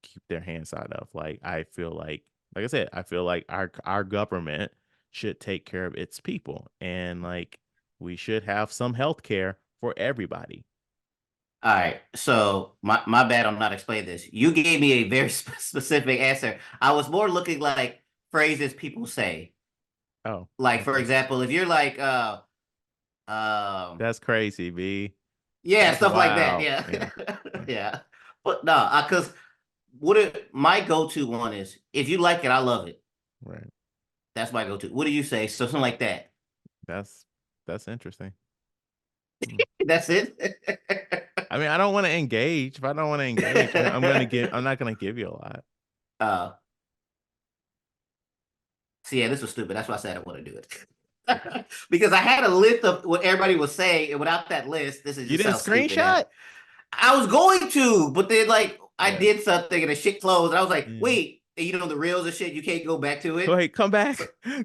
keep their hands out of. Like, I feel like I said, I feel like our government should take care of its people, and like we should have some health care for everybody.
All right. So my bad on not explaining this. You gave me a very specific answer. I was more looking like phrases people say.
Oh,
Like for
okay.
example, if you're like um
That's crazy, B.
yeah,
That's
stuff like that.
wild.
Yeah.
Yeah. Yeah.
Yeah. But no, because my go-to one is if you like it, I love it.
Right.
That's my go-to. What do you say? So something like that.
That's that's interesting. Hmm.
That's it.
I mean, I don't want to engage. If I don't want to engage, I'm not gonna give you a lot.
uh, See, yeah, this was stupid. That's why I said I want to do it. Because I had a list of what everybody was saying, and without that list, this is
You
just
didn't
sounds stupid. And
screenshot?
I was going to, but then like I
Yeah.
did something and the shit closed. And I was like,
Yeah.
wait, and you know the reels and shit, you can't go back to it.
Wait, come
So,
back.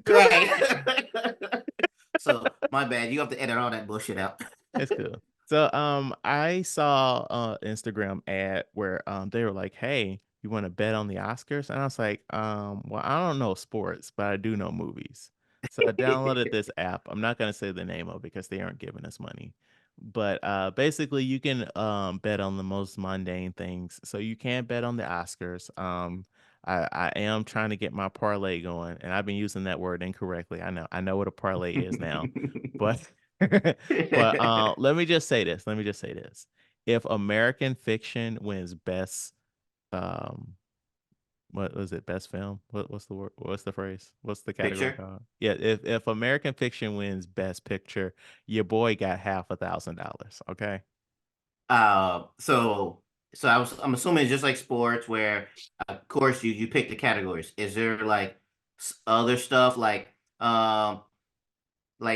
Come
right.
back.
So my bad. You have to edit all that bullshit out.
It's cool. So I saw Instagram ad where they were like, "Hey, you want to bet on the Oscars?" And I was like, well, I don't know sports, but I do know movies. So I downloaded this app. I'm not gonna say the name of it because they aren't giving us money. But basically you can bet on the most mundane things. So you can bet on the Oscars. I am trying to get my parlay going, and I've been using that word incorrectly. I know what a parlay is now, but but let me just say this. Let me just say this. If American fiction wins best um what was it, best film? What's the word? What's the phrase? What's the category
Picture.
called? Yeah, if American fiction wins best picture, your boy got half $1,000. Okay.
So I'm assuming it's just like sports where of course you pick the categories. Is there like other stuff like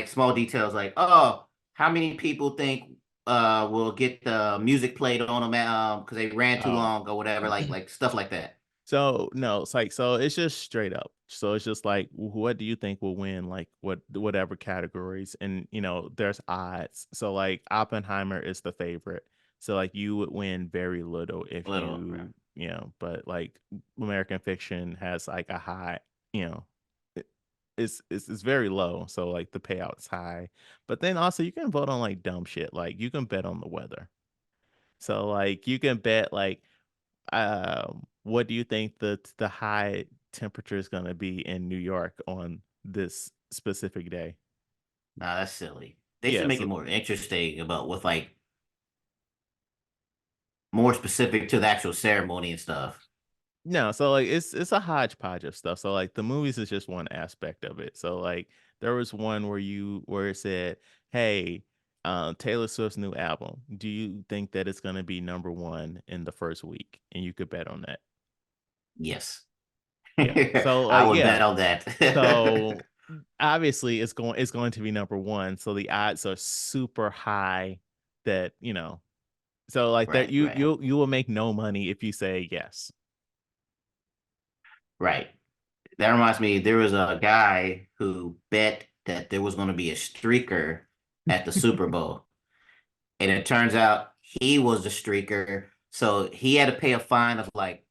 small details like oh how many people think will get the music played on them because they ran too
Oh.
long or whatever like stuff like that.
So no, it's like so it's just straight up. So it's just like what do you think will win like whatever categories, and there's odds. So like Oppenheimer is the favorite. So like you would win very little
A
if
little, right.
but like American Fiction has like a high, you know, it- it's very low. So like the payout is high. But then also you can vote on like dumb shit. Like you can bet on the weather. So like you can bet like what do you think the high temperature is going to be in New York on this specific day?
Nah, that's silly. They should
Yeah,
make it
so
more interesting about with like more specific to the actual ceremony and stuff.
no, so like it's a hodgepodge of stuff. So like the movies is just one aspect of it. So like there was one where it said, "Hey, Taylor Swift's new album. Do you think that it's going to be number one in the first week?" And you could bet on that.
Yes.
Yeah. So
I
like
would
yeah.
bet on that.
So obviously it's going to be number one. So the odds are super high that, so like that
Right, right,
you will make no money if you say yes.
right. That reminds me, there was a guy who bet that there was going to be a streaker at the Super Bowl. And it turns out he was the streaker. So he had to pay a fine of like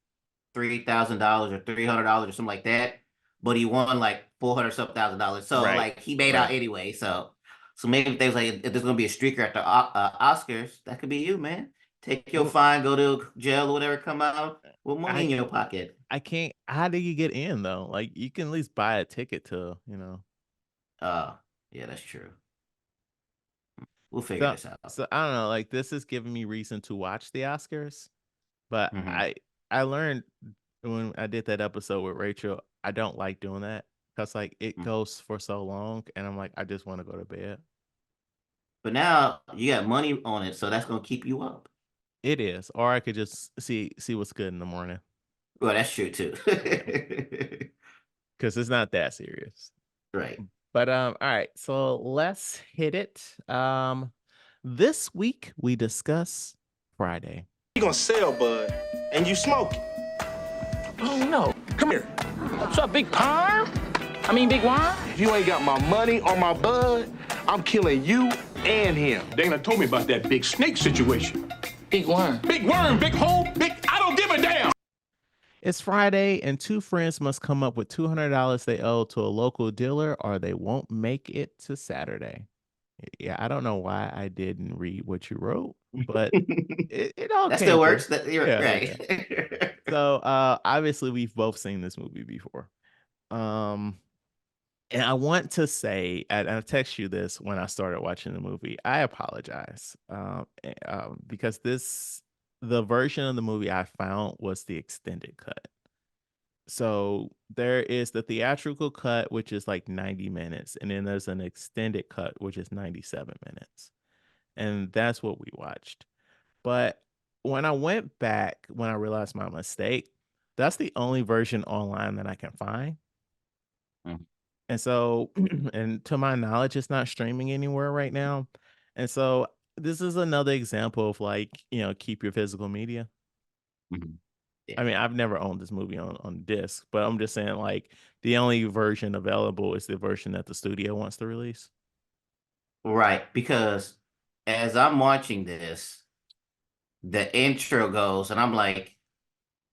$3,000 or $300 or something like that. But he won like 400 something $1,000. So
Right.
like he made out
Right.
anyway. So maybe if they was like if there's gonna be a streaker at the Oscars, that could be you, man. Take your
Well,
fine, go to jail or whatever, come out with money
I
in your pocket.
I can't, how do you get in though? Like you can at least buy a ticket to,
Uh, yeah, that's true. We'll figure
So
this out.
so I don't know, like this is giving me reason to watch the Oscars, but
Hmm.
I learned when I did that episode with Rachel, I don't like doing that because like it goes for so long, and I'm like I just want to go to bed.
But now you got money on it, so that's gonna keep you up.
It is, or I could just see what's good in the morning.
Well, that's true too.
Yeah, because it's not that serious.
Right.
But all right, so let's hit it. This week we discuss Friday.
You gonna sell bud and you smoke it.
Oh no.
Come here.
What's up, big perm? I mean, big wine?
If you ain't got my money or my bud, I'm killing you and him.
Dana told me about that big snake situation.
Big worm.
Big worm, big hole, big. I don't give a damn.
It's Friday, and two friends must come up with $200 they owe to a local dealer, or they won't make it to Saturday. Yeah, I don't know why I didn't read what you wrote, but it all
That
came
still
through.
works. You're
Yeah, yeah.
right.
So obviously we've both seen this movie before. Um and I want to say, I text you this when I started watching the movie. I apologize. Because the version of the movie I found was the extended cut. So there is the theatrical cut, which is like 90 minutes, and then there's an extended cut, which is 97 minutes. And that's what we watched. But when I went back, when I realized my mistake, that's the only version online that I can find.
Mhm.
And so, and to my knowledge, it's not streaming anywhere right now. And so, this is another example of like, keep your physical media.
Mhm.
I
Yeah.
mean, I've never owned this movie on disc, but I'm just saying, like, the only version available is the version that the studio wants to release.
Right. Because as I'm watching this, the intro goes, and I'm like,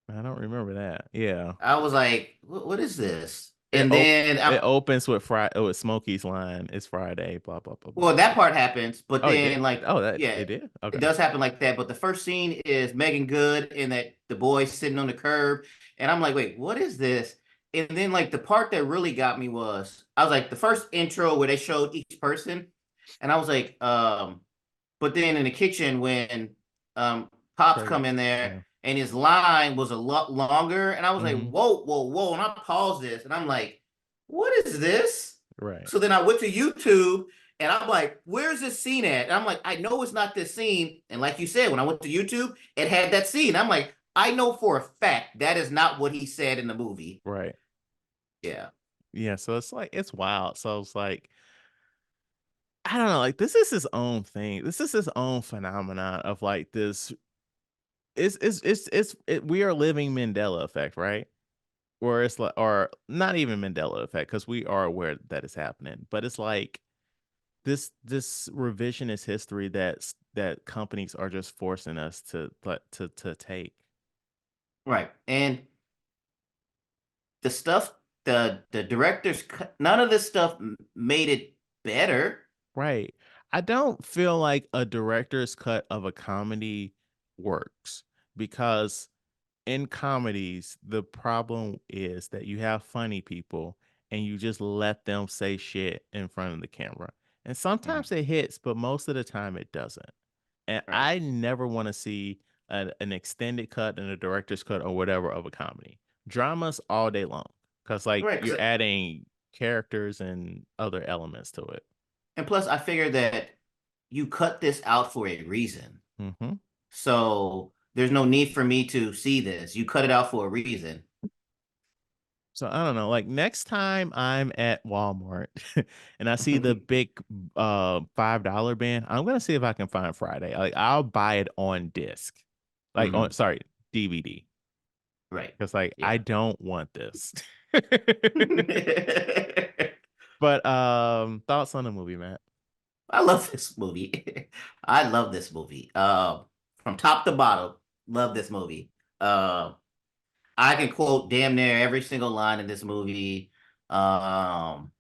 I don't remember that. Yeah.
I was like, what is this?
It
And
op-
then
it opens with with Smokey's line, "It's Friday, blah blah blah blah
well,
blah."
that part happens, but
Oh, it did.
then like,
Oh, that
yeah,
it did.
it
Okay.
does happen like that. But the first scene is Megan Good and that the boy sitting on the curb, and I'm like, wait, what is this? And then like the part that really got me was I was like the first intro where they showed each person, and I was like, but then in the kitchen when um Pops
Craig.
come in there
Yeah.
and his line was a lot longer, and I was like,
Hmm.
whoa, whoa, whoa, and I paused this, and I'm like, what is this?
Right.
So then I went to YouTube and I'm like, where's this scene at? And I'm like, I know it's not this scene. And like you said, when I went to YouTube, it had that scene. I'm like, I know for a fact that is not what he said in the movie.
Right.
Yeah.
Yeah. So it's like it's wild. So it's like I don't know. Like this is his own thing. This is his own phenomenon of like this. We are living Mandela effect, right? Or it's like, or not even Mandela effect, because we are aware that it's happening. But it's like this revisionist history that companies are just forcing us to take.
Right. And the stuff, the director's none of this stuff made it better.
Right. I don't feel like a director's cut of a comedy works because in comedies, the problem is that you have funny people and you just let them say shit in front of the camera. And
Mhm.
sometimes it hits, but most of the time it doesn't. And
Right.
I never want to see an extended cut and a director's cut or whatever of a comedy. Dramas all day long because like
Right.
you're adding characters and other elements to it.
And plus, I figured that you cut this out for a reason.
Hmm.
So there's no need for me to see this. You cut it out for a reason.
So I don't know. Like next time I'm at Walmart and I see the big $5 bin, I'm gonna see if I can find Friday. Like I'll buy it on disc. Like on
Mhm.
sorry, DVD.
Right.
Because like I
Yeah.
don't want this.
I
But thoughts on the movie, Matt?
love this movie. I love this movie. From top to bottom, love this movie. I can quote damn near every single line in this movie. Um,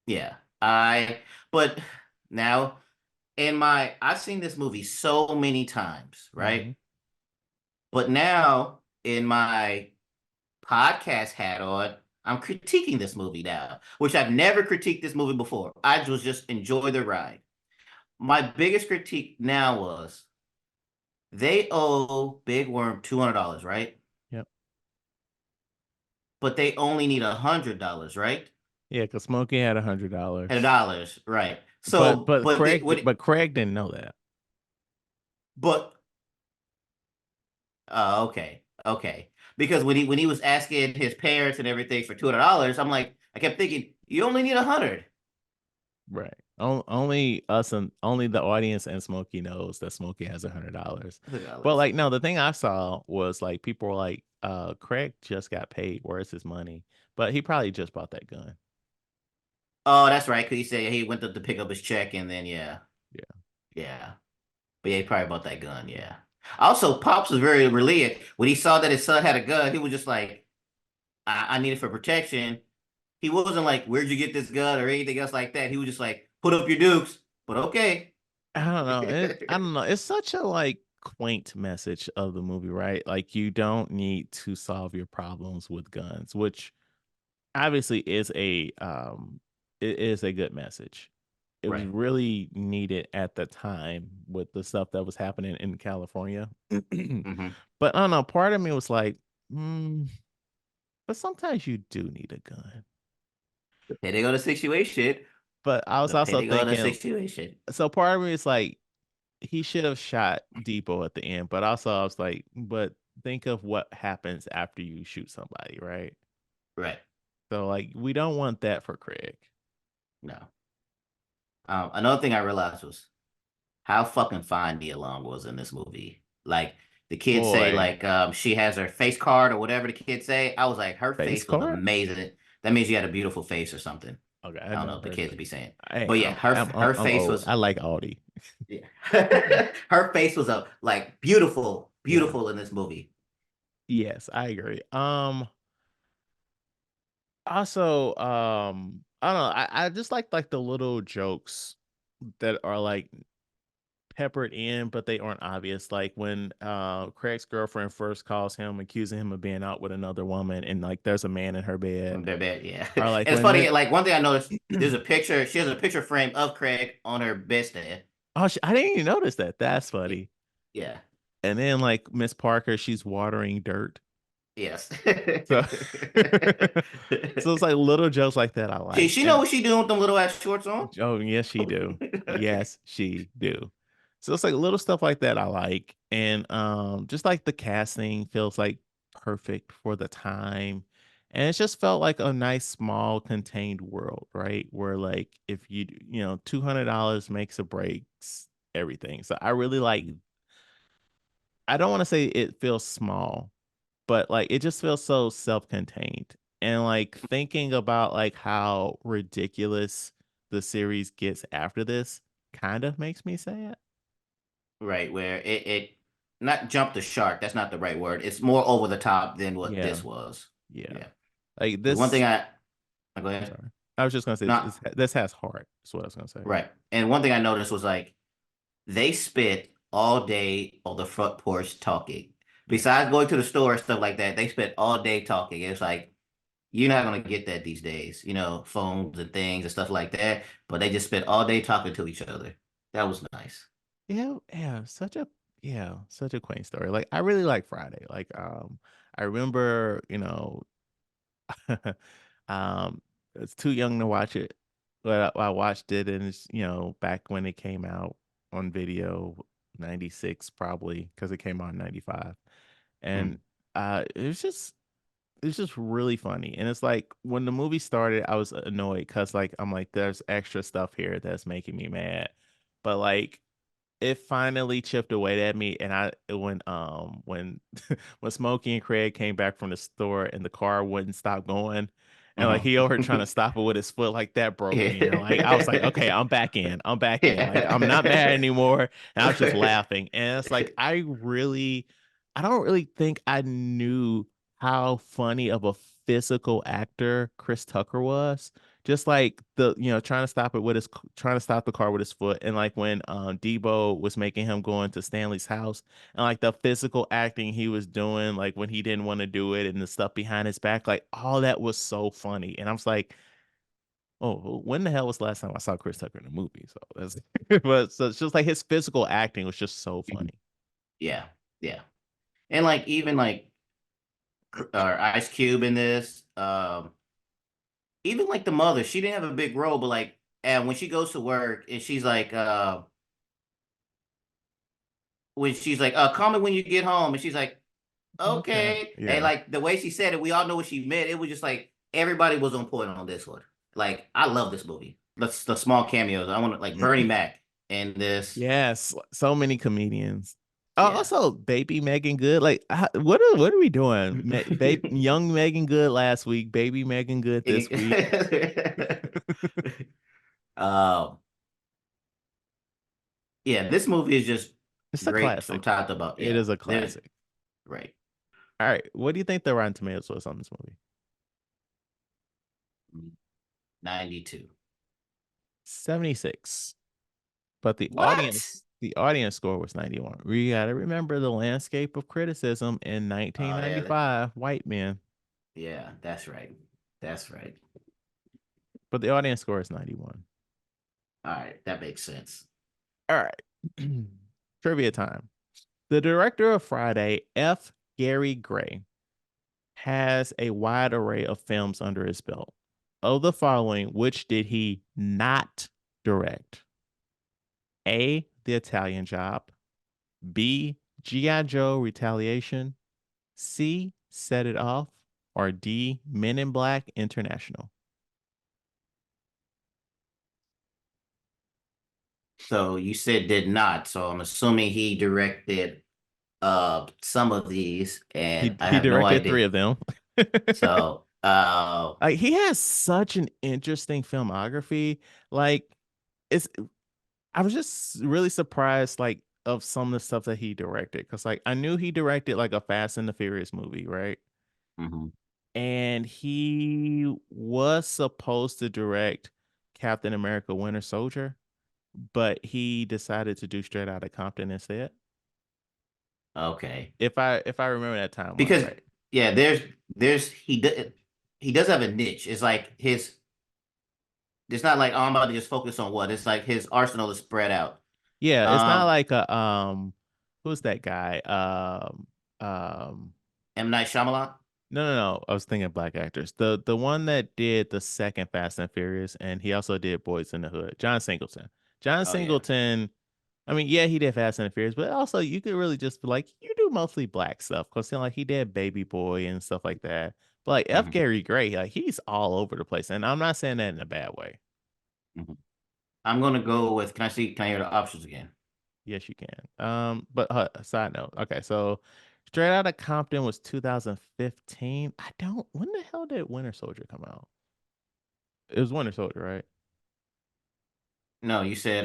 yeah. But now I've seen this movie so many times,
Hmm.
right? But now in my podcast hat on, I'm critiquing this movie now, which I've never critiqued this movie before. I was just enjoy the ride. My biggest critique now was they owe Big Worm $200, right?
Yep.
But they only need $100, right?
Yeah, because Smokey had
And
$100.
dollars, right? So,
But Craig didn't know that.
but okay, okay. Because when he was asking his parents and everything for $200, I'm like, I kept thinking, you only need 100.
Right. Only us and only the audience and Smokey knows that Smokey has $100. But
$100.
like, no, the thing I saw was like people were like, Craig just got paid. Where's his money? But he probably just bought that gun.
Oh, that's right. Because he said he went up to pick up his check, and then yeah,
Yeah.
yeah. But yeah, he probably bought that gun. Yeah. Also, Pops was very relieved when he saw that his son had a gun. He was just like, I need it for protection. He wasn't like, where'd you get this gun or anything else like that. He was just like, put up your dukes. But okay.
I don't know. I don't know. It's such a like quaint message of the movie, right? Like you don't need to solve your problems with guns, which obviously is it is a good message. It was
Right.
really needed at the time with the stuff that was happening in California.
Hmm.
But I don't know, part of me was like, hmm, But sometimes you do need a gun.
Depending on the situation.
But I was also
Depending on the
thinking,
situation.
so part of me is like, he should have shot Depot at the end, but also I was like, but think of what happens after you shoot somebody, right?
Right.
So like, we don't want that for Craig.
No. Another thing I realized was how fucking fine Nia Long was in this movie. Like the kids say,
Boy,
like she has her face card or whatever the kids say. I was like, her
face
face was
card?
amazing. That means you had a beautiful face or something.
Okay,
I
I
don't
never
know the
heard
kids
that.
be saying,
Hey,
but yeah, her
I'm
face
old.
was
I like Aldi.
yeah. Her face was a like beautiful,
Yeah.
beautiful in this movie.
Yes, I agree. Also, I don't know. I just like the little jokes that are like peppered in, but they aren't obvious. Like when Craig's girlfriend first calls him, accusing him of being out with another woman, and like there's a man in her bed.
They're bad, yeah.
Or
And
like
it's
when
funny,
Miss
like one thing I noticed, there's a picture. She has a picture frame of Craig on her bedstand.
oh, I didn't even notice that. That's
Yeah.
funny.
Yeah.
And then like Miss Parker, she's watering dirt.
Yes.
So so it's like little jokes like that I
she
like.
she know
And
what she doing with them little ass shorts on.
oh, yes, she do. Yes, she do. So it's like little stuff like that I like. And just like the casting feels like perfect for the time. And it just felt like a nice small contained world, right? Where like if $200 makes or breaks everything. So I really like, I don't want to say it feels small, but like it just feels so self-contained. And like thinking about like how ridiculous the series gets after this kind of makes me sad.
Right, where it not jump the shark. That's not the right word. It's more over the top than what
Yeah,
this was.
yeah.
Yeah.
Like
The one
this,
thing go
I'm
ahead.
sorry. I was just gonna say
Not
this has heart. That's what I was gonna say.
right. And one thing I noticed was like they spent all day on the front porch talking.
Yeah.
Besides going to the store and stuff like that, they spent all day talking. It's like you're not gonna get that these days, phones and things and stuff like that. But they just spent all day talking to each other. That was nice.
Yeah, such a quaint story. Like I really like Friday. Like I remember, um it's too young to watch it, but I watched it and it's, back when it came out on video, 96 probably because it came out in 95. And
Mm.
it's just really funny. And it's like when the movie started, I was annoyed because like I'm like, there's extra stuff here that's making me mad. But like it finally chipped away at me, and when when Smokey and Craig came back from the store and the car wouldn't stop going, and like he over here trying to
Mhm.
stop it with his foot, like that broke me. And like I was like, okay,
Yeah.
I'm back in, like I'm not mad
Yeah.
anymore. And I was just laughing, and it's like I don't really think I knew how funny of a physical actor Chris Tucker was. Just like trying to stop it with trying to stop the car with his foot, and like when Debo was making him go into Stanley's house, and like the physical acting he was doing, like when he didn't want to do it, and the stuff behind his back, like all that was so funny. And I was like, oh, when the hell was the last time I saw Chris Tucker in a movie? So that's but so it's just like his physical acting was just so funny.
Yeah. Yeah. And like even like Ice Cube in this, even like the mother, she didn't have a big role, but like and when she goes to work and she's like when she's like, call me when you get home, and she's like,
Okay.
okay. And
Yeah.
like the way she said it, we all know what she meant. It was just like everybody was on point on this one. Like I love this movie. The small cameos. I want to like Bernie Mac in this.
Yes, so many comedians.
Yeah.
Also, baby Megan Good. Like, what are we doing? Young Megan Good last week, baby Megan Good this week.
um, yeah, this movie is just
It's a
great from
classic.
top to bottom.
It
Yeah,
is a
there's
classic.
right.
All right, what do you think the Rotten Tomatoes was on this movie?
92.
76. But
What?
the audience score was 91. We got to remember the landscape of criticism in
Oh yeah,
1995, white men.
yeah, that's right. That's right.
But the audience score is 91.
All right, that makes sense.
All right. Trivia time. The director of Friday, F. Gary Gray, has a wide array of films under his belt. Of the following, which did he not direct? A. The Italian Job. B. G.I. Joe Retaliation. C. Set It Off. Or D. Men in Black International.
So you said did not. So I'm assuming he directed some of these, and I
He
have no
directed three
idea.
of them.
So
Like he has such an interesting filmography. Like it's I was just really surprised like of some of the stuff that he directed because like I knew he directed like a Fast and the Furious movie, right?
mhm.
And he was supposed to direct Captain America Winter Soldier, but he decided to do Straight Outta Compton instead.
Okay.
If I remember that timeline
Because
right.
yeah, there's he does have a niche. It's like his it's not like, oh, I'm about to just focus on what. It's like his arsenal is spread out.
Yeah, it's not
Um
like a who's that guy?
M. Night Shyamalan.
No. I was thinking black actors. The one that did the second Fast and Furious, and he also did Boys in the Hood. John Singleton. John
Oh yeah.
Singleton. I mean, yeah, he did Fast and the Furious, but also you could really just be like, you do mostly black stuff because like he did Baby Boy and stuff like that. But like F.
Mhm,
Gary Gray, like he's all over the place, and I'm not saying that in a bad way.
mhm. I'm gonna go with, can I hear the options again?
Yes, you can. But side note. Okay, so Straight Outta Compton was 2015. I don't. When the hell did Winter Soldier come out? It was Winter Soldier, right?
No, you said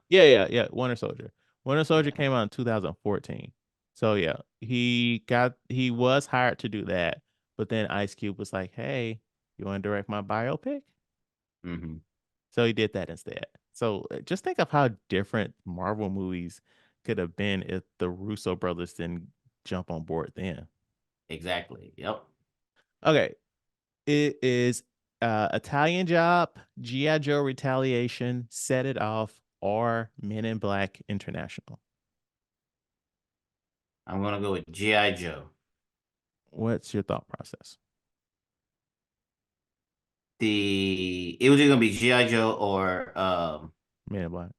Yeah. Winter Soldier. Winter Soldier
yeah.
came out in 2014. So yeah, he was hired to do that, but then Ice Cube was like, "Hey, you want to direct my biopic?"
Hmm.
So he did that instead. So just think of how different Marvel movies could have been if the Russo brothers didn't jump on board then.
Exactly. Yep.
Okay, it is Italian Job, GI Joe Retaliation, Set It Off, or Men in Black International.
I'm gonna go with G.I. Joe.
What's your thought process?
It was either gonna be G.I. Joe or
Men in Black.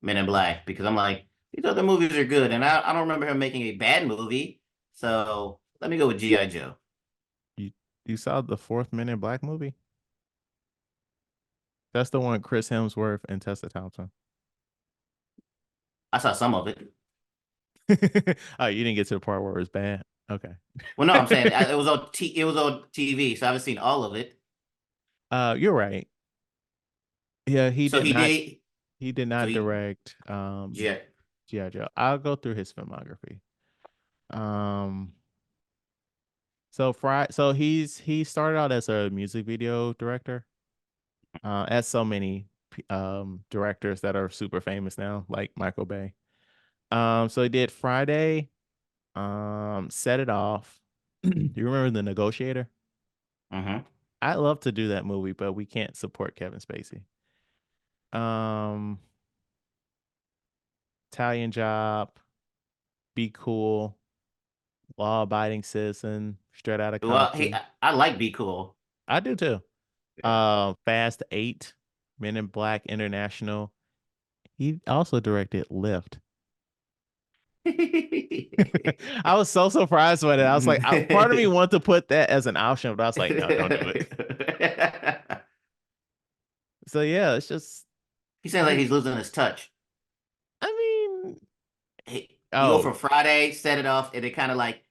Men in Black, because I'm like, these other movies are good, and I don't remember him making a bad movie. So let me go with G.I. Joe.
You you saw the fourth Men in Black movie? That's the one Chris Hemsworth and Tessa Thompson.
I saw some of it.
Oh, you didn't get to the part where it was bad. Okay.
Well, no, I'm saying it was on TV, so I haven't seen all of it.
You're right. Yeah,
So he did.
he did
So
not
he
direct
G.I.
G.I. Joe. I'll go through his filmography. Um so he started out as a music video director. As so many directors that are super famous now, like Michael Bay. So he did Friday, Set It Off. Do you remember The Negotiator?
Mm-hmm.
I love to do that movie, but we can't support Kevin Spacey. Um, Italian Job, Be Cool, Law Abiding Citizen, Straight Outta
Well, hey,
Compton.
I like Be Cool.
I do too.
Yeah.
Fast 8, Men in Black International. He also directed Lift. I was so surprised by it. I was like, part of me wanted to put that as an option, but I was like, no, don't do it. So yeah, it's just,
He sounds like
he,
he's losing his touch.
I mean,
You go
oh,
from Friday, Set It Off, and it kind of like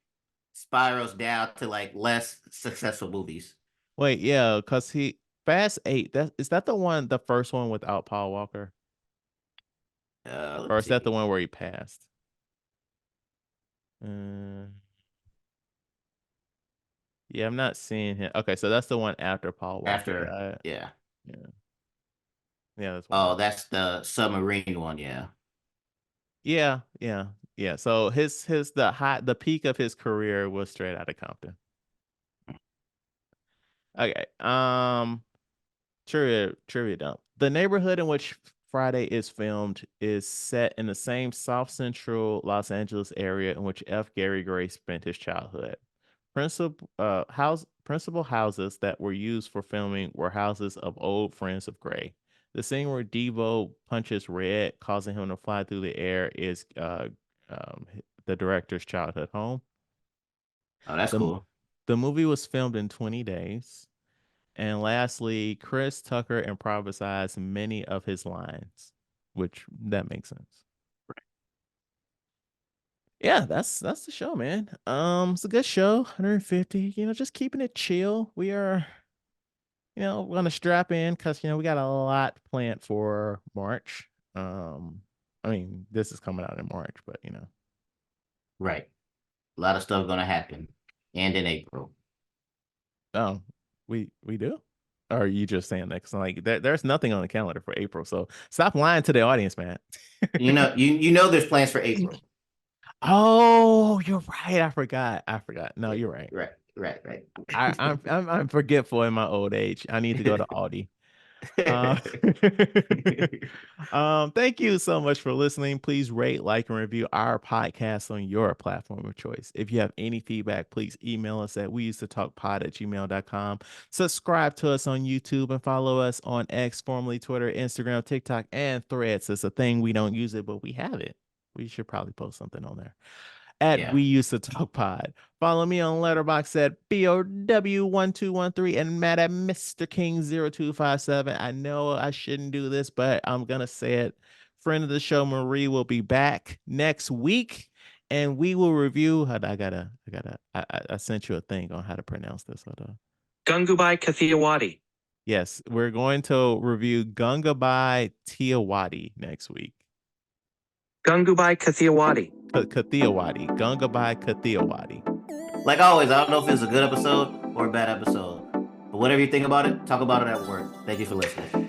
spirals down to like less successful movies.
wait, yeah, because Fast 8, is that the one, the first one without Paul Walker?
Let
Or
me
is that the
see.
one where he passed? Uh, yeah, I'm not seeing him. Okay, so that's the one after Paul Walker
After,
died.
yeah.
Yeah, yeah, that's what it
Oh,
is.
that's the submarine one. Yeah.
Yeah. So the peak of his career was Straight Outta Compton. Okay. Trivia dump. The neighborhood in which Friday is filmed is set in the same South Central Los Angeles area in which F. Gary Gray spent his childhood. principal houses that were used for filming were houses of old friends of Gray. The scene where Devo punches Red, causing him to fly through the air, is the director's childhood home.
Oh, that's
The
cool.
the movie was filmed in 20 days. And lastly, Chris Tucker improvised many of his lines, which that makes sense. Yeah, that's the show, man. It's a good show. 150, just keeping it chill. We are, gonna strap in because we got a lot planned for March. I mean, this is coming out in March, but
Right. A lot of stuff gonna happen. And in April.
oh, we do. Or are you just saying that? 'Cause like there's nothing on the calendar for April, so stop lying to the audience, man.
You know there's plans for April.
Oh, you're right. I forgot. No, you're right.
Right.
I'm forgetful in my old age. I need to go to Aldi. Uh, thank you so much for listening. Please rate, like, and review our podcast on your platform of choice. If you have any feedback, please email us at weusedtotalkpod@gmail.com. Subscribe to us on YouTube and follow us on X, formerly Twitter, Instagram, TikTok, and Threads. It's a thing. We don't use it, but we have it. We should probably post something on there. At We Used to Talk Pod. Follow me on Letterboxd at BOW1213 and Matt at Mr. King 0257. I know I shouldn't do this, but I'm gonna say it. Friend of the show, Marie, will be back next week, and we will review. I sent you a thing on how to pronounce this. Hold on.
Gungubai Kathiawadi.
Yes, we're going to review Gungabai Tiawadi next week.
Gungubai Kathiawadi.
Kathiawadi. Gungabai Kathiawadi.
Like always, I don't know if it's a good episode or a bad episode. But whatever you think about it, talk about it at work. Thank you for listening.